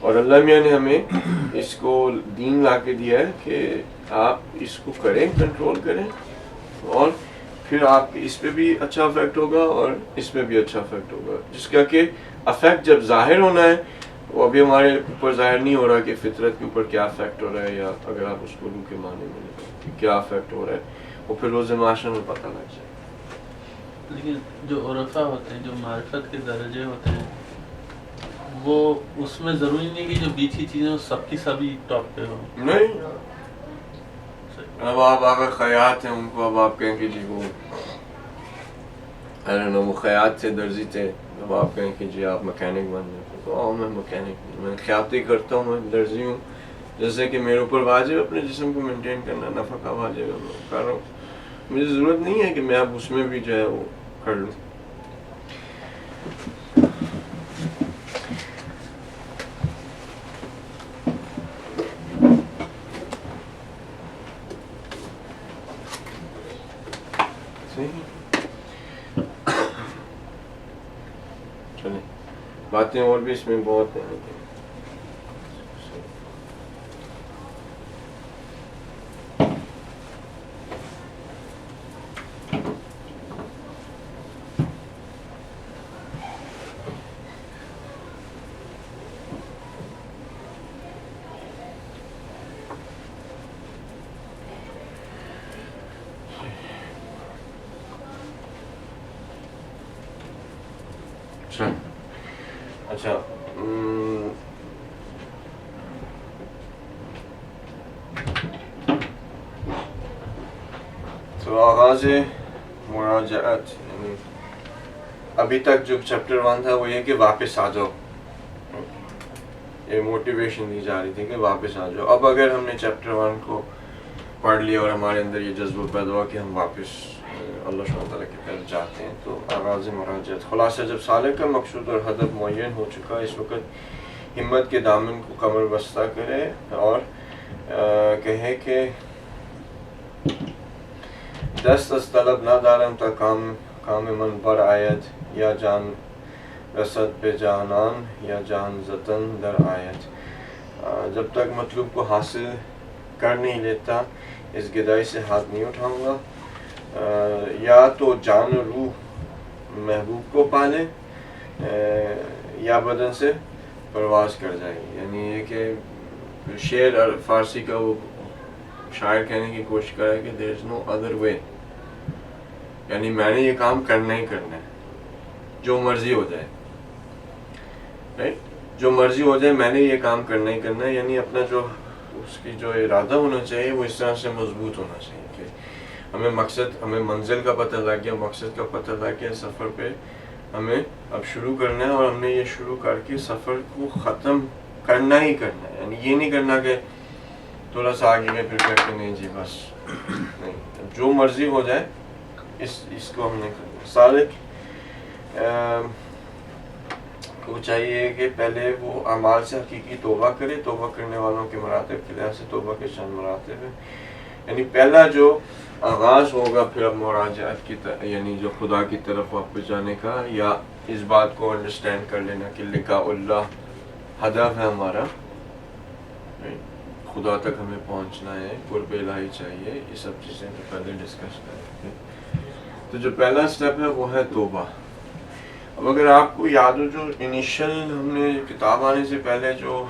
اور اللہ میاں نے ہمیں اس کو دین لا کے دیا ہے کہ آپ اس کو کریں, کنٹرول کریں, اور پھر آپ اس پہ بھی اچھا افیکٹ ہوگا اور اس پہ بھی اچھا افیکٹ ہوگا. جس کا کہ افیکٹ جب ظاہر ہونا ہے وہ ابھی ہمارے اوپر ظاہر نہیں ہو رہا کہ فطرت کے اوپر کیا افیکٹ ہو رہا ہے, یا اگر آپ اس کو روح کے معنی میں لیں کیا افیکٹ ہو رہا ہے, وہ پھر روز معاشرے میں پتہ لگ جائے. لیکن جو عرفا ہوتے ہیں, جو معرفت کے درجے ہوتے ہیں, وہ اس میں ضروری نہیں کہ جو بیچی چیزیں وہ سب کی سبھی ٹاپ پہ ہو. نہیں, اب آپ اگر خیاط ہیں ان کو اب آپ کہیں کہ جی وہ وہ خیاط تھے, درزی تھے, اب آپ کہیں کہ جی آپ مکینک بن جائیں تو میں مکینک نہیں, میں خیاطی کرتا ہوں, میں درزی ہوں. جیسے کہ میرے اوپر واجب اپنے جسم کو مینٹین کرنا, نفع کا واجب ہے, میں کر رہا ہوں. مجھے ضرورت نہیں ہے کہ میں اب اس میں بھی جو ہے وہ کر لوں. چلیں, باتیں اور بھی اس میں بہت ہیں. اچھا, تو آغاز مراجعت, یعنی ابھی تک جو چیپٹر 1 تھا وہ یہ کہ واپس آ جاؤ, یہ موٹیویشن دی جا رہی تھی کہ واپس آ جاؤ. اب اگر ہم نے چیپٹر 1 کو پڑھ لیا اور ہمارے اندر یہ جذبہ پیدا ہوا کہ ہم واپس اللہ سبحانہ تعالیٰ کی طرف جاتے ہیں, تو آغاز مراجعت. خلاصہ, جب سالک کا مقصود اور ہدف معین ہو چکا, اس وقت ہمت کے دامن کو کمر بستہ کرے اور کہے کہ دست از طلب نہ دارم تا کام من بر آید, یا جان رسد پہ جانان یا جان زتن در آید. جب تک مطلوب کو حاصل کر نہیں لیتا اس گدائی سے ہاتھ نہیں اٹھاؤں گا. یا تو جان و روح محبوب کو پالے یا بدن سے پرواز کر جائے. یعنی یہ کہ شعر فارسی کا وہ شاعر کہنے کی کوشش کرا ہے کہ دیر از نو ادر وے, یعنی میں نے یہ کام کرنا ہی کرنا ہے, جو مرضی ہو جائے, رائٹ, جو مرضی ہو جائے میں نے یہ کام کرنا ہی کرنا ہے. یعنی اپنا جو اس کی جو ارادہ ہونا چاہیے وہ اس طرح سے مضبوط ہونا چاہیے کہ ہمیں منزل کا پتہ لگ گیا, مقصد کا پتہ لگ گیا, سفر پہ ہمیں اب شروع کرنا ہے, اور ہم نے یہ شروع کر کے سفر کو ختم کرنا ہی کرنا ہے. یعنی یہ نہیں کرنا کہ تھوڑا سا آگے گئے پھر کہتے نہیں جی بس نہیں, جو مرضی ہو جائے اس کو ہم نے کرنا. سالک کو چاہیے کہ پہلے وہ اعمال سے حقیقی توبہ کرے. توبہ کرنے والوں کے مراتب کے لحاظ سے توبہ کے چند مراتب ہیں. یعنی پہلا جو آغاز ہوگا پھر اب مراجعت کی یعنی جو خدا کی طرف واپس جانے کا, یا اس بات کو انڈرسٹینڈ کر لینا کہ لقاء اللہ ہدف ہے ہمارا, خدا تک ہمیں پہنچنا ہے, قرب الہی چاہیے, یہ سب چیزیں جو پہلے ڈسکس کریں. تو جو پہلا سٹیپ ہے وہ ہے توبہ. اب اگر آپ کو یاد ہو جو انیشل ہم نے کتاب آنے سے پہلے جو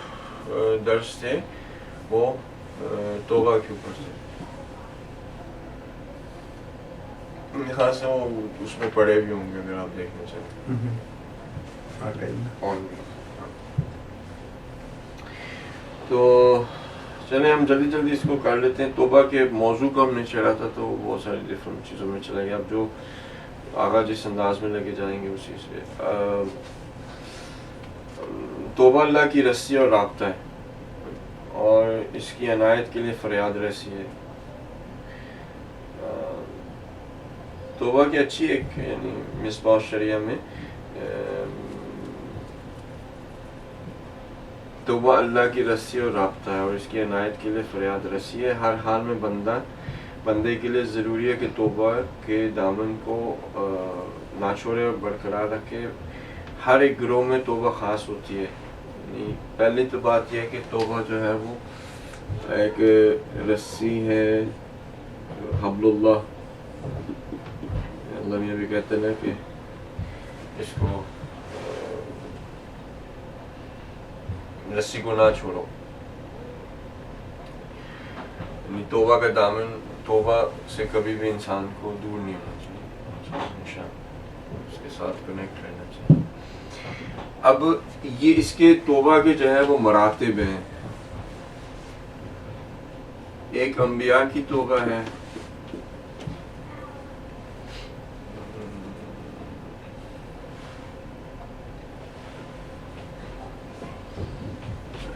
درس تھے وہ توبہ کے اوپر سے, یہاں سے وہ اس میں پڑھے بھی ہوں گے اگر آپ دیکھنا چاہیں. تو چلیں ہم جلدی اس کو کر لیتے ہیں. توبہ کے موضوع کو ہم نے چھیڑا تھا تو بہت ساری ڈفرنٹ چیزوں میں چلا گیا. اب جو آگا جس انداز میں لگے جائیں گے اسی سے. توبہ اللہ کی رسی اور رابطہ ہے, اور اس کی عنایت کے لیے فریاد رسی ہے. توبہ کی اچھی ایک یعنی مصباح شریعہ میں توبہ اللہ کی رسی اور رابطہ ہے, اور اس کی عنایت کے لیے فریاد رسی ہے. ہر حال میں بندے کے لیے ضروری ہے کہ توبہ کے دامن کو نہ چھوڑے اور برقرار رکھے. ہر ایک گروہ میں توبہ خاص ہوتی ہے. یعنی پہلی تو بات یہ ہے کہ توبہ جو ہے وہ ایک رسی ہے, حبل اللہ, اللہ یہ بھی کہتے ہیں کہ اس کو رسی کو نہ چھوڑو. یعنی توبہ کا دامن, توبہ سے کبھی بھی انسان کو دور نہیں ہونا چاہیے, ہمیشہ اس کے ساتھ کنیکٹ رہنا چاہیے. اب یہ اس کے توبہ کے جو ہے وہ مراتب ہیں. ایک انبیاء کی توبہ ہے,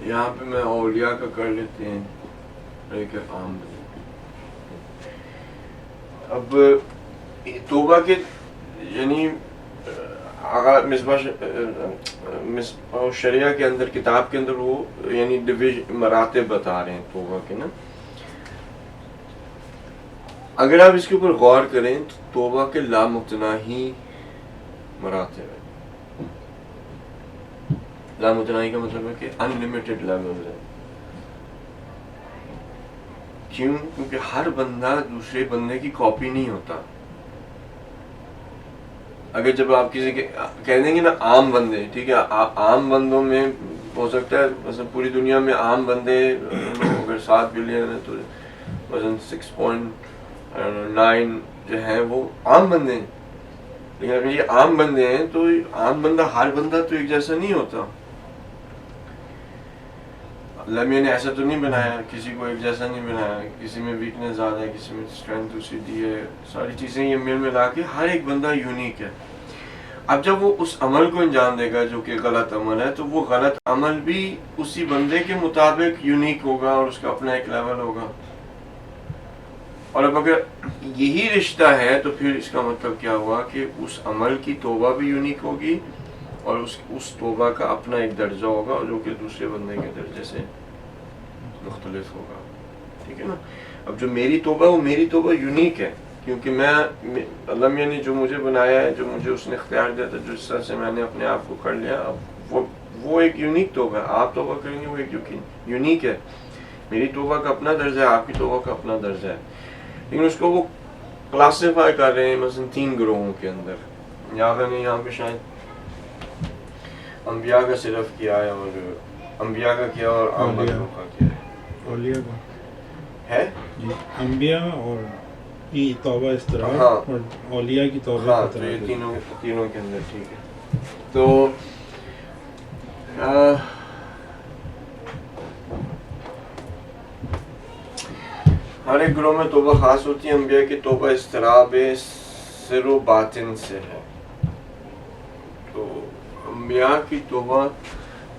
یہاں پہ میں اولیاء کا کر لیتے ہیں, ایک عام. اب توبہ کے یعنی مصباح شریعہ کے اندر کتاب کے اندر وہ یعنی مراتب بتا رہے ہیں توبہ کے نا. اگر آپ اس کے اوپر غور کریں تو توبہ کے لامتناہی مراتب ہے. لامتناہی کا مطلب ہے کہ انلمیٹڈ لیول ہے. کیوں؟ کیونکہ ہر بندہ دوسرے بندے کی کاپی نہیں ہوتا. اگر جب آپ کسی کے کہہ دیں گے نا عام بندے, ٹھیک ہے, عام بندوں میں ہو سکتا ہے مثلا پوری دنیا میں عام بندے اگر 7 بلین ہے تو مثلا 6.9 جو ہیں وہ عام بندے ہیں. لیکن اگر یہ عام بندے ہیں تو عام بندہ, ہر بندہ تو ایک جیسا نہیں ہوتا. اللہ میاں نے ایسا تو نہیں بنایا, کسی کو ایک جیسا نہیں بنایا, کسی میں ویکنس زیادہ ہے, کسی میں اسٹرینتھ اسی دی ہے, ساری چیزیں یہ میل میں لا کے ہر ایک بندہ یونیک ہے. اب جب وہ اس عمل کو انجام دے گا جو کہ غلط عمل ہے, تو وہ غلط عمل بھی اسی بندے کے مطابق یونیک ہوگا اور اس کا اپنا ایک لیول ہوگا. اور اب اگر یہی رشتہ ہے تو پھر اس کا مطلب کیا ہوا کہ اس عمل کی توبہ بھی یونیک ہوگی اور اس توبہ کا اپنا ایک درجہ ہوگا جو کہ دوسرے بندے کے درجے سے مختلف ہوگا. ٹھیک ہے نا. اب جو میری توبہ وہ میری توبہ یونیک ہے, کیونکہ میں اللہ میاں نے جو مجھے بنایا ہے, جو مجھے اس نے اختیار دیا تھا, جو اس طرح سے میں نے اپنے آپ کو کر لیا, اب وہ ایک یونیک توبہ ہے. آپ توبہ کریں گے وہ ایک یونیک ہے. میری توبہ کا اپنا درجہ ہے, آپ کی توبہ کا اپنا درجہ ہے, لیکن اس کو وہ کلاسیفائی کر رہے ہیں مثلا 3 گروہوں کے اندر. یہاں پہ شاید انبیاء کا صرف کیا ہے, اور انبیاء کا کیا اور عام بندوں کا کیا ہے, اولیاء کا ہے جی, انبیاء اور کی توبہ استراح, ہاں, اور اولیاء کی توبہ ہاں, تو استراح. یہ تینوں کے اندر ٹھیک ہے. تو ہر ایک گروہ میں توبہ خاص ہوتی ہے. انبیاء کی توبہ اضطراب سر و باطن سے ہے. تو انبیاء کی توبہ,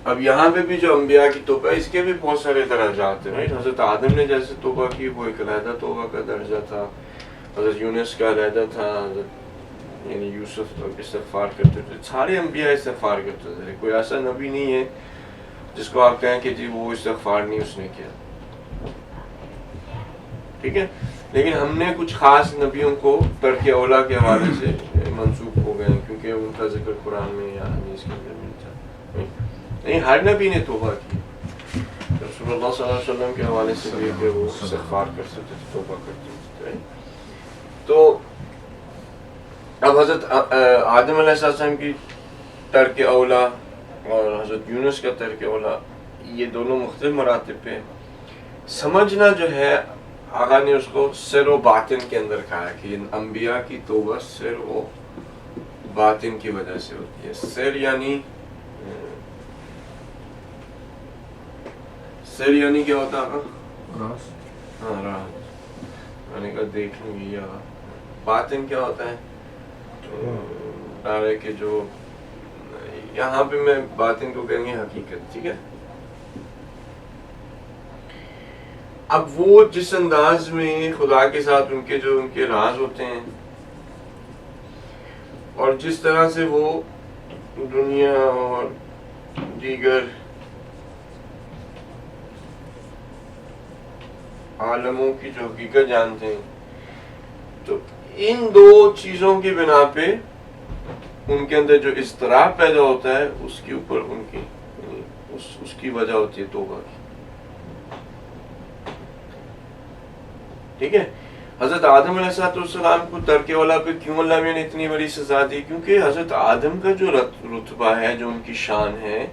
اب یہاں پہ بھی جو انبیاء کی توبہ اس کے بھی بہت سارے درجات ہیں. حضرت آدم نے جیسے توبہ کی وہ ایک علیحدہ توبہ کا درجہ تھا, حضرت یونس کا علیحدہ تھا, حضرت یعنی یوسف استغفار کرتے تھے, سارے انبیاء استغفار کرتے تھے. کوئی ایسا نبی نہیں ہے جس کو آپ کہیں کہ جی وہ استغفار نہیں اس نے کیا, ٹھیک ہے. لیکن ہم نے کچھ خاص نبیوں کو ترک اولا کے حوالے سے منسوخ ہو گئے ہیں, کیونکہ ان کا ذکر قرآن میں یا حدیث کے اندر ملتا. نہیں, ہر نبی نے توبہ کی. رسول اللہ صلی اللہ علیہ وسلم کے حوالے سے بھی کہ وہ استغفار کر سکتے تھے, توبہ کرتے تھے. تو اب حضرت آدم علیہ السلام کی ترک اولا اور حضرت یونس کا ترک اولا, یہ دونوں مختلف مراتب پہ سمجھنا جو ہے, آقا نے اس کو سر و باطن کے اندر کہا ہے کہ انبیاء کی توبہ سر و باطن کی وجہ سے ہوتی ہے. سر یعنی کیا ہوتا ہے؟ راز. ہاں, راز, میں نے کہا دیکھ لوں گی. یا باطن کیا ہوتا ہے؟ کہ جو یہاں پہ میں باطن کو کہیں گے حقیقت, ٹھیک ہے. اب وہ جس انداز میں خدا کے ساتھ ان کے راز ہوتے ہیں, اور جس طرح سے وہ دنیا اور دیگر عالموں کی جو حقیقت جانتے ہیں, تو ان دو چیزوں کی بنا پہ ان کے اندر جو اضطراب پیدا ہوتا ہے, اس کے اوپر ان کی اس کی وجہ ہوتی ہے توبہ کی, ٹھیک ہے. حضرت آدم علیہ السلام کو ترک اولا پہ کیوں اللہ میں نے اتنی بڑی سزا دی؟ کیونکہ حضرت آدم کا جو رتبہ ہے, جو ان کی شان ہے,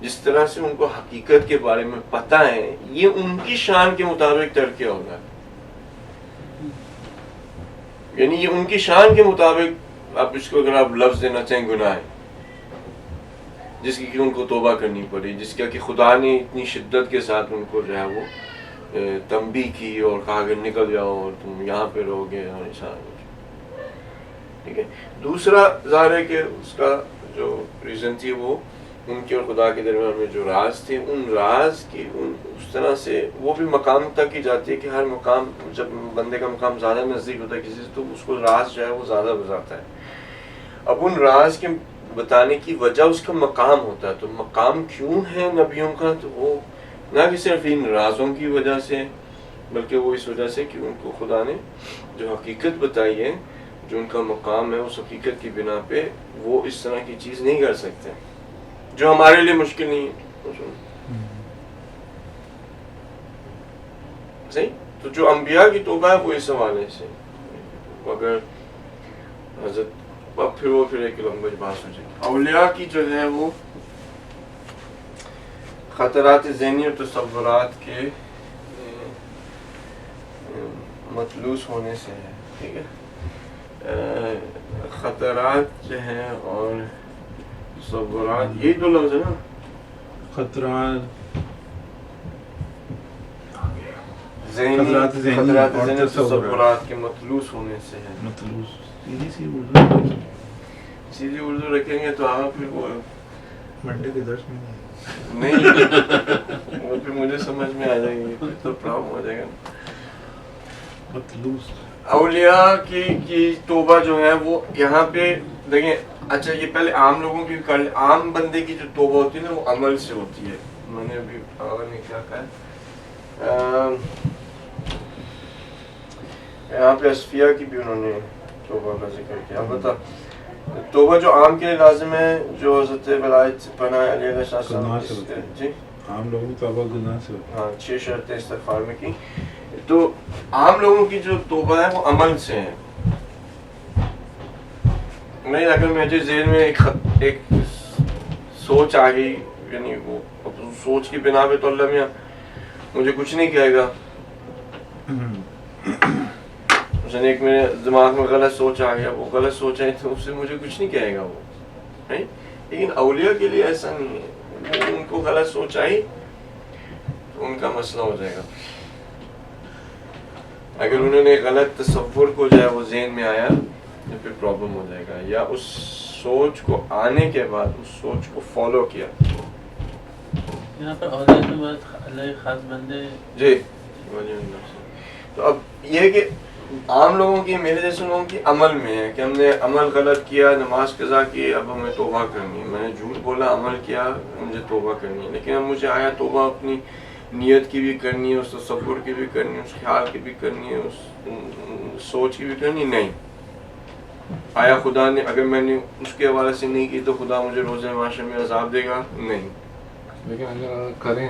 جس طرح سے ان کو حقیقت کے بارے میں پتہ ہے, یہ ان کی شان کے مطابق ترک اولا ہے. یعنی یہ ان کی شان کے مطابق, آپ اس کو اگر آپ لفظ دینا چاہیں, گناہ ہے جس کی کہ ان کو توبہ کرنی پڑی, جس کا کہ خدا نے اتنی شدت کے ساتھ ان کو جو ہے وہ تنبیہ کی اور کہا کہ نکل جاؤ اور تم یہاں پہ رہو گے, اور ایسا ٹھیک ہے. دوسرا ظاہر ہے کہ اس کا جو ریزن تھی وہ ان کے اور خدا کے درمیان میں جو راز تھے, ان راز کی اس طرح سے وہ بھی مقام تک ہی جاتی ہے کہ ہر مقام, جب بندے کا مقام زیادہ نزدیک ہوتا ہے کسی سے, تو اس کو راز جو ہے وہ زیادہ بتاتا ہے. اب ان راز کے بتانے کی وجہ اس کا مقام ہوتا ہے. تو مقام کیوں ہے نبیوں کا؟ تو وہ نہ کہ صرف ان رازوں کی وجہ سے, بلکہ وہ اس وجہ سے کہ ان کو خدا نے جو حقیقت بتائی ہے, جو ان کا مقام ہے, اس حقیقت کی بنا پہ وہ اس طرح کی چیز نہیں کر سکتے جو ہمارے لیے مشکل نہیں ہے. صحیح. تو جو انبیاء کی توبہ ہے وہ اس حوالے سے, اگر حضرت پھر ایک لمبی بات ہو جائے. اولیاء کی جو ہے وہ خطرات ذہنی اور تصورات کے مطلوس ہونے سے ہے, ٹھیک ہے. خطرات جو ہیں اور تصورات, یہی دو لفظ ہے نا, خطرات ذہنی اور تصورات کے مطلوس ہونے سے ہے. مطلوس سیدھی اردو رکھیں گے تو آپ پھر وہ منڈے کے درس میں نہیں, وہ پھر مجھے سمجھ میں آ جائیں گے, تو پرابلم ہو جائے گا. مطلوس اولیاء کی توبہ جو ہے وہ یہاں پہ دیکھیں. اچھا, یہ پہلے عام لوگوں کی کر لیں. عام بندے کی جو توبہ ہوتی ہے نا, وہ عمل سے ہوتی ہے. میں نے ابھی کیا کہا ہے, یہاں پہ اصفیہ کی بھی انہوں نے توبہ کا ذکر کیا. البتہ توبہ جو عام کے لیے لازم ہے, جو حضرت ولایت پناہ علیہ السلام, جی عام لوگوں کو توبہ گناہ سے ہوتا ہاں 6 شرطیں استغفار میں کی. تو عام لوگوں کی جو توبہ ہے وہ عمل سے ہے. نہیں اگر مجھے ذہن میں ایک سوچ آ گئی, یعنی وہ سوچ کی بنا پہ تو اللہ میاں مجھے کچھ نہیں کہے گا. مثلا ایک میرے دماغ میں غلط سوچ آ گیا, وہ غلط سوچ ہے تو اس سے مجھے کچھ نہیں کہے گا وہ, نہیں. لیکن اولیاء کے لیے ایسا نہیں ہے, ان کو غلط سوچ آئی تو ان کا مسئلہ ہو جائے گا. اگر انہوں نے غلط تصور کو جو ہے وہ ذہن میں آیا تو پھر پرابلم ہو جائے گا, یا اس سوچ کو آنے کے بعد اس سوچ کو فالو کیا. یہاں پر اولیاء کے بعد اللہ کے خاص بندے جی. تو اب یہ کہ عام لوگوں کی, میرے جیسے لوگوں کی عمل میں ہے کہ ہم نے عمل غلط کیا, نماز قضا کی, اب ہمیں توبہ کرنی ہے. میں نے جھوٹ بولا, عمل کیا, مجھے توبہ کرنی ہے. لیکن اب مجھے آیا توبہ اپنی نیت کی بھی کرنی ہے, اس تصور کی بھی کرنی ہے, اس خیال کی بھی کرنی ہے, اس سوچ کی بھی کرنی نہیں. آیا خدا نے, اگر میں نے اس کے حوالے سے نہیں کی تو خدا مجھے روز معاشرے میں عذاب دے گا؟ نہیں. لیکن اگر کریں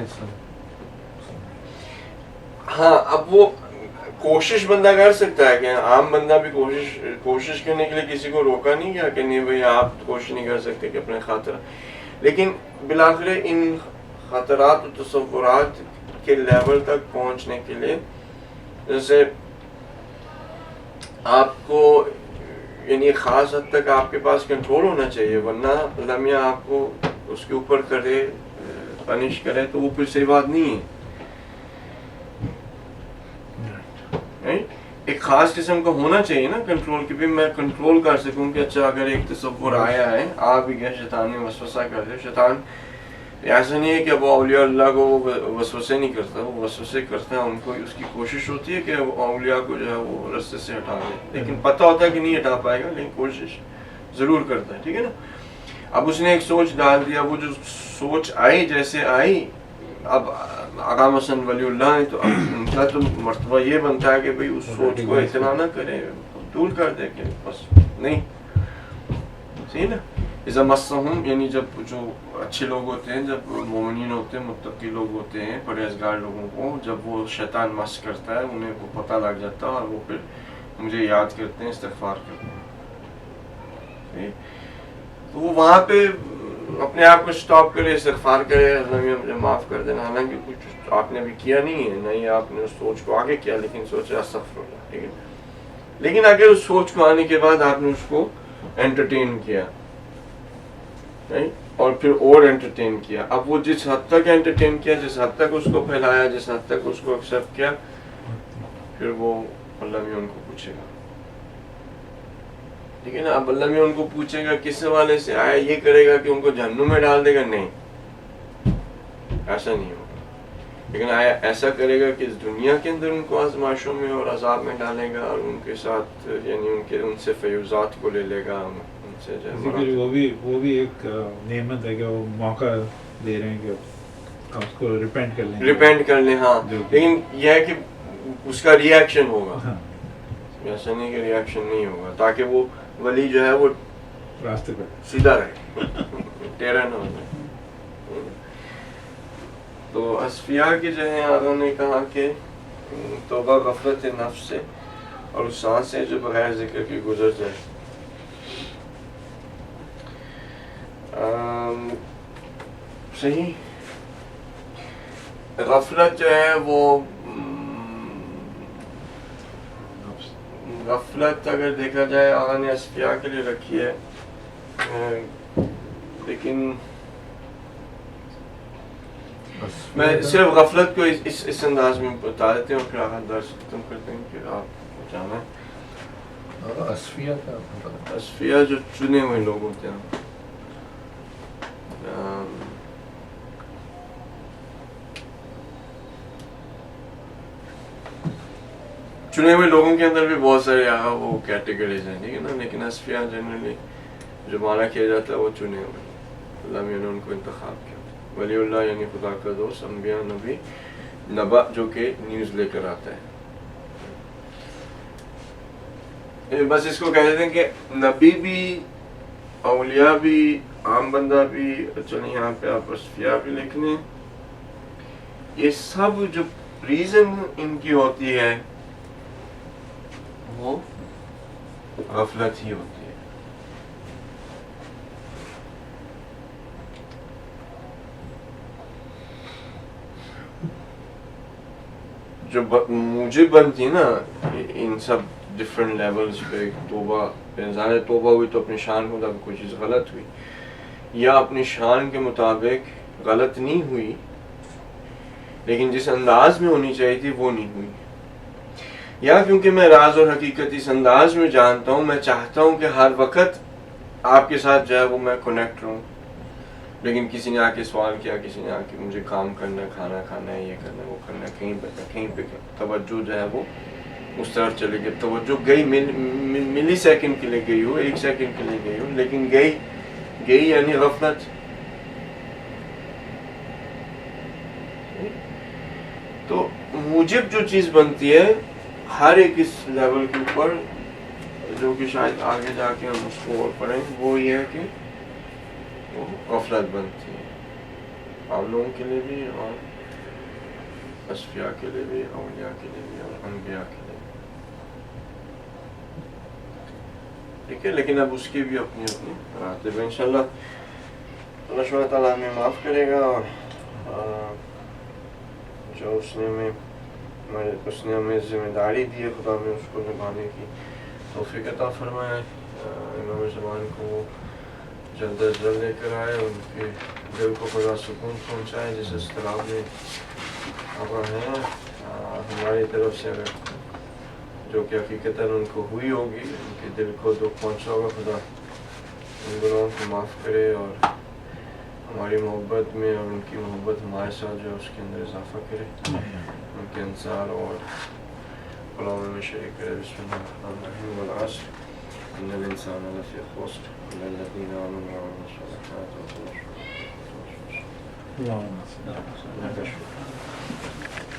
ہاں اب وہ کوشش بندہ کر سکتا ہے, کہ عام بندہ بھی کوشش کرنے کے لیے کسی کو روکا نہیں گیا کہ نہیں بھائی آپ کوشش نہیں کر سکتے کہ اپنے خاطر. لیکن بالآخر ان خاطرات و تصورات کے لیول تک پہنچنے کے لیے جیسے آپ کو یعنی خاص حد تک آپ کے پاس کنٹرول ہونا چاہیے, ورنہ اللہ میاں آپ کو اس کے اوپر کرے, پنش کرے تو وہ پھر صحیح بات نہیں ہے. ایک خاص قسم کا ہونا چاہیے نا کنٹرول, کہ بھی میں کنٹرول کر سکوں کہ اچھا اگر ایک تصور آیا ہے, آ بھی گیا, شیطان نے وسوسہ کر دیا. شیطان ایسا نہیں ہے کہ وہ اولیاء اللہ کو وسوسے نہیں کرتا, وہ وسوسے کرتا ہے, ان کو اس کی کوشش ہوتی ہے کہ اولیاء کو جو ہے وہ رستے سے ہٹا دے, لیکن پتہ ہوتا ہے کہ نہیں ہٹا پائے گا, لیکن کوشش ضرور کرتا ہے. ٹھیک ہے نا. اب اس نے ایک سوچ ڈال دیا, وہ جو سوچ آئی جیسے آئی, اب آقا حسن ولی اللہ ہے تو اب ان کا تو مرتبہ یہ بنتا ہے کہ بھئی اس سوچ کو اتنا نہ کرے, دور کر دے کہ بس نہیں. صحیح نا. اذا مسہم, یعنی جب جو اچھے لوگ ہوتے ہیں, جب مومنین ہوتے ہیں, متقی لوگ ہوتے ہیں, پرہیزگار لوگوں کو جب وہ شیطان مس کرتا ہے, انہیں وہ پتہ لگ جاتا ہے اور وہ پھر مجھے یاد کرتے ہیں, استغفار کرتے ہیں. تو وہ وہاں پہ اپنے آپ کو سٹاپ کرے, استغفار کرے, اللہ مجھے معاف کر دینا, حالانکہ کچھ آپ نے ابھی کیا نہیں ہے, نہیں آپ نے اس سوچ کو آگے کیا, لیکن سوچا استغفر اللہ. ٹھیک ہے. لیکن اگر اس سوچ کو آنے کے بعد آپ نے اس کو انٹرٹین کیا اور پھر اور انٹرٹین کیا, اب وہ جس حد تک انٹرٹین کیا, جس حد تک اس کو پھیلایا, جس حد تک اس کو ایکسیپٹ کیا, پھر وہ اللہ میں ان کو پوچھے گا. ٹھیک ہے نا. اب اللہ میں ان کو پوچھے گا کس حوالے سے, آیا یہ کرے گا کہ ان کو جہنم میں ڈال دے گا؟ نہیں, ایسا نہیں ہوگا. لیکن آیا ایسا کرے گا کہ اس دنیا کے اندر ان کو آزمائشوں میں اور عذاب میں ڈالے گا, اور ان کے ساتھ یعنی ان سے فیوزات کو لے لے گا, ان سے وہ بھی ایک نعمت ہے کہ وہ موقع دے رہے ہیں کہ اس کو ریپینٹ کر لیں. ہاں, لیکن یہ ہے کہ اس کا ری ایکشن ہوگا, ایسا نہیں کہ ری ایکشن نہیں ہوگا, تاکہ وہ ولی جو ہے وہ راستے پہ سیدھا رہے, ٹیڑھا نہ ہو جائے. تو اصفیاء کی جو ہے آقا نے کہا کہ توبہ غفلت نفس سے اور اس سانس سے جو بغیر ذکر کی گزر جائے. صحیح. غفلت جو ہے وہ غفلت اگر دیکھا جائے آقا نے اصفیاء کے لیے رکھی ہے, لیکن میں صرف غفلت کو اس انداز میں بتا دیتے ہیں اور پھر آگے درس ختم کرتے ہیں. پھر آپ جانا ہے. اصفیاء کا اصفیاء جو چنے ہوئے لوگ ہوتے ہیں, چنے ہوئے لوگوں کے اندر بھی بہت سارے وہ کیٹیگریز ہیں, ٹھیک ہے نا. لیکن اصفیاء جنرلی جو مانا کیا جاتا ہے وہ چنے ہوئے, اللہ نے ان کو انتخاب کیا. ولی اللہ یعنی خدا کا دوست, انبیاء, نبی, نبا جو کہ نیوز لے کر آتا ہے. بس اس کو کہہ دیتے ہیں کہ نبی بھی, اولیاء بھی, عام بندہ بھی. چلیں یہاں پہ آپ اصفیاء بھی لکھ لیں یہ سب جو ریزن ان کی ہوتی ہے وہ غفلت ہی ہوتی ہے. جو موجب بنتی ہے نا ان سب ڈفرینٹ لیولز پہ توبہ، انسان توبہ ہوئی تو اپنی شان کے مطابق کوئی چیز غلط ہوئی، یا اپنی شان کے مطابق غلط نہیں ہوئی لیکن جس انداز میں ہونی چاہیے تھی وہ نہیں ہوئی، یا کیونکہ میں راز اور حقیقت اس انداز میں جانتا ہوں، میں چاہتا ہوں کہ ہر وقت آپ کے ساتھ جو ہے وہ میں کنیکٹ رہوں، لیکن کسی نے آ کے سوال کیا، کسی نے آ کے مجھے کام کرنا ہے، کھانا کھانا ہے، یہ کرنا ہے، وہ کرنا ہے، کہیں پہ توجہ جو ہے وہ اس طرف چلے گئی، توجہ گئی ملی سیکنڈ کے لیے گئی ہو، 1 سیکنڈ کے لیے گئی ہو، لیکن گئی یعنی غفلت. تو موجب جو چیز بنتی ہے ہر ایک اس لیول کے اوپر، جو کہ شاید آگے جا کے ہم اس کو اور پڑھیں، وہ یہ ہے کہ وہ غفلت بنتی ہے عام لوگوں کے لیے بھی، اور اصفیاء کے لیے بھی، اولیاء کے لیے بھی، اور انبیاء کے لیے بھی. ٹھیک ہے، لیکن اب اس کی بھی اپنی اپنی مراتب ہیں. انشاءاللہ اللہ سبحانہ تعالیٰ ہمیں معاف کرے گا، اور جو اس نے ہمیں ذمہ داری دی ہے خدا میں اس کو نبھانے کی توفیق عطا فرمائے. امام زمان کو وہ جلد از جلد لے کر آئے، ان کے دل کو بڑا سکون پہنچائے جس اضطراب میں اب ہیں. ہماری طرف سے اگر جو کہ حقیقتاً ان کو ہوئی ہوگی، ان کے دل کو دکھ پہنچا ہوگا، خدا ان گناہوں کو معاف کرے اور ہماری محبت میں اور ان کی محبت ہمارے ساتھ جو ہے اس کے اندر اضافہ کرے، ان کے انصار اور غلاموں میں شریک کرے. بسم اللہ الرحمن الرحیم. والعصر ان الانسان لفی خسر الا الذین آمنوا وعملوا الصالحات وتواصوا بالحق وتواصوا بالصبر.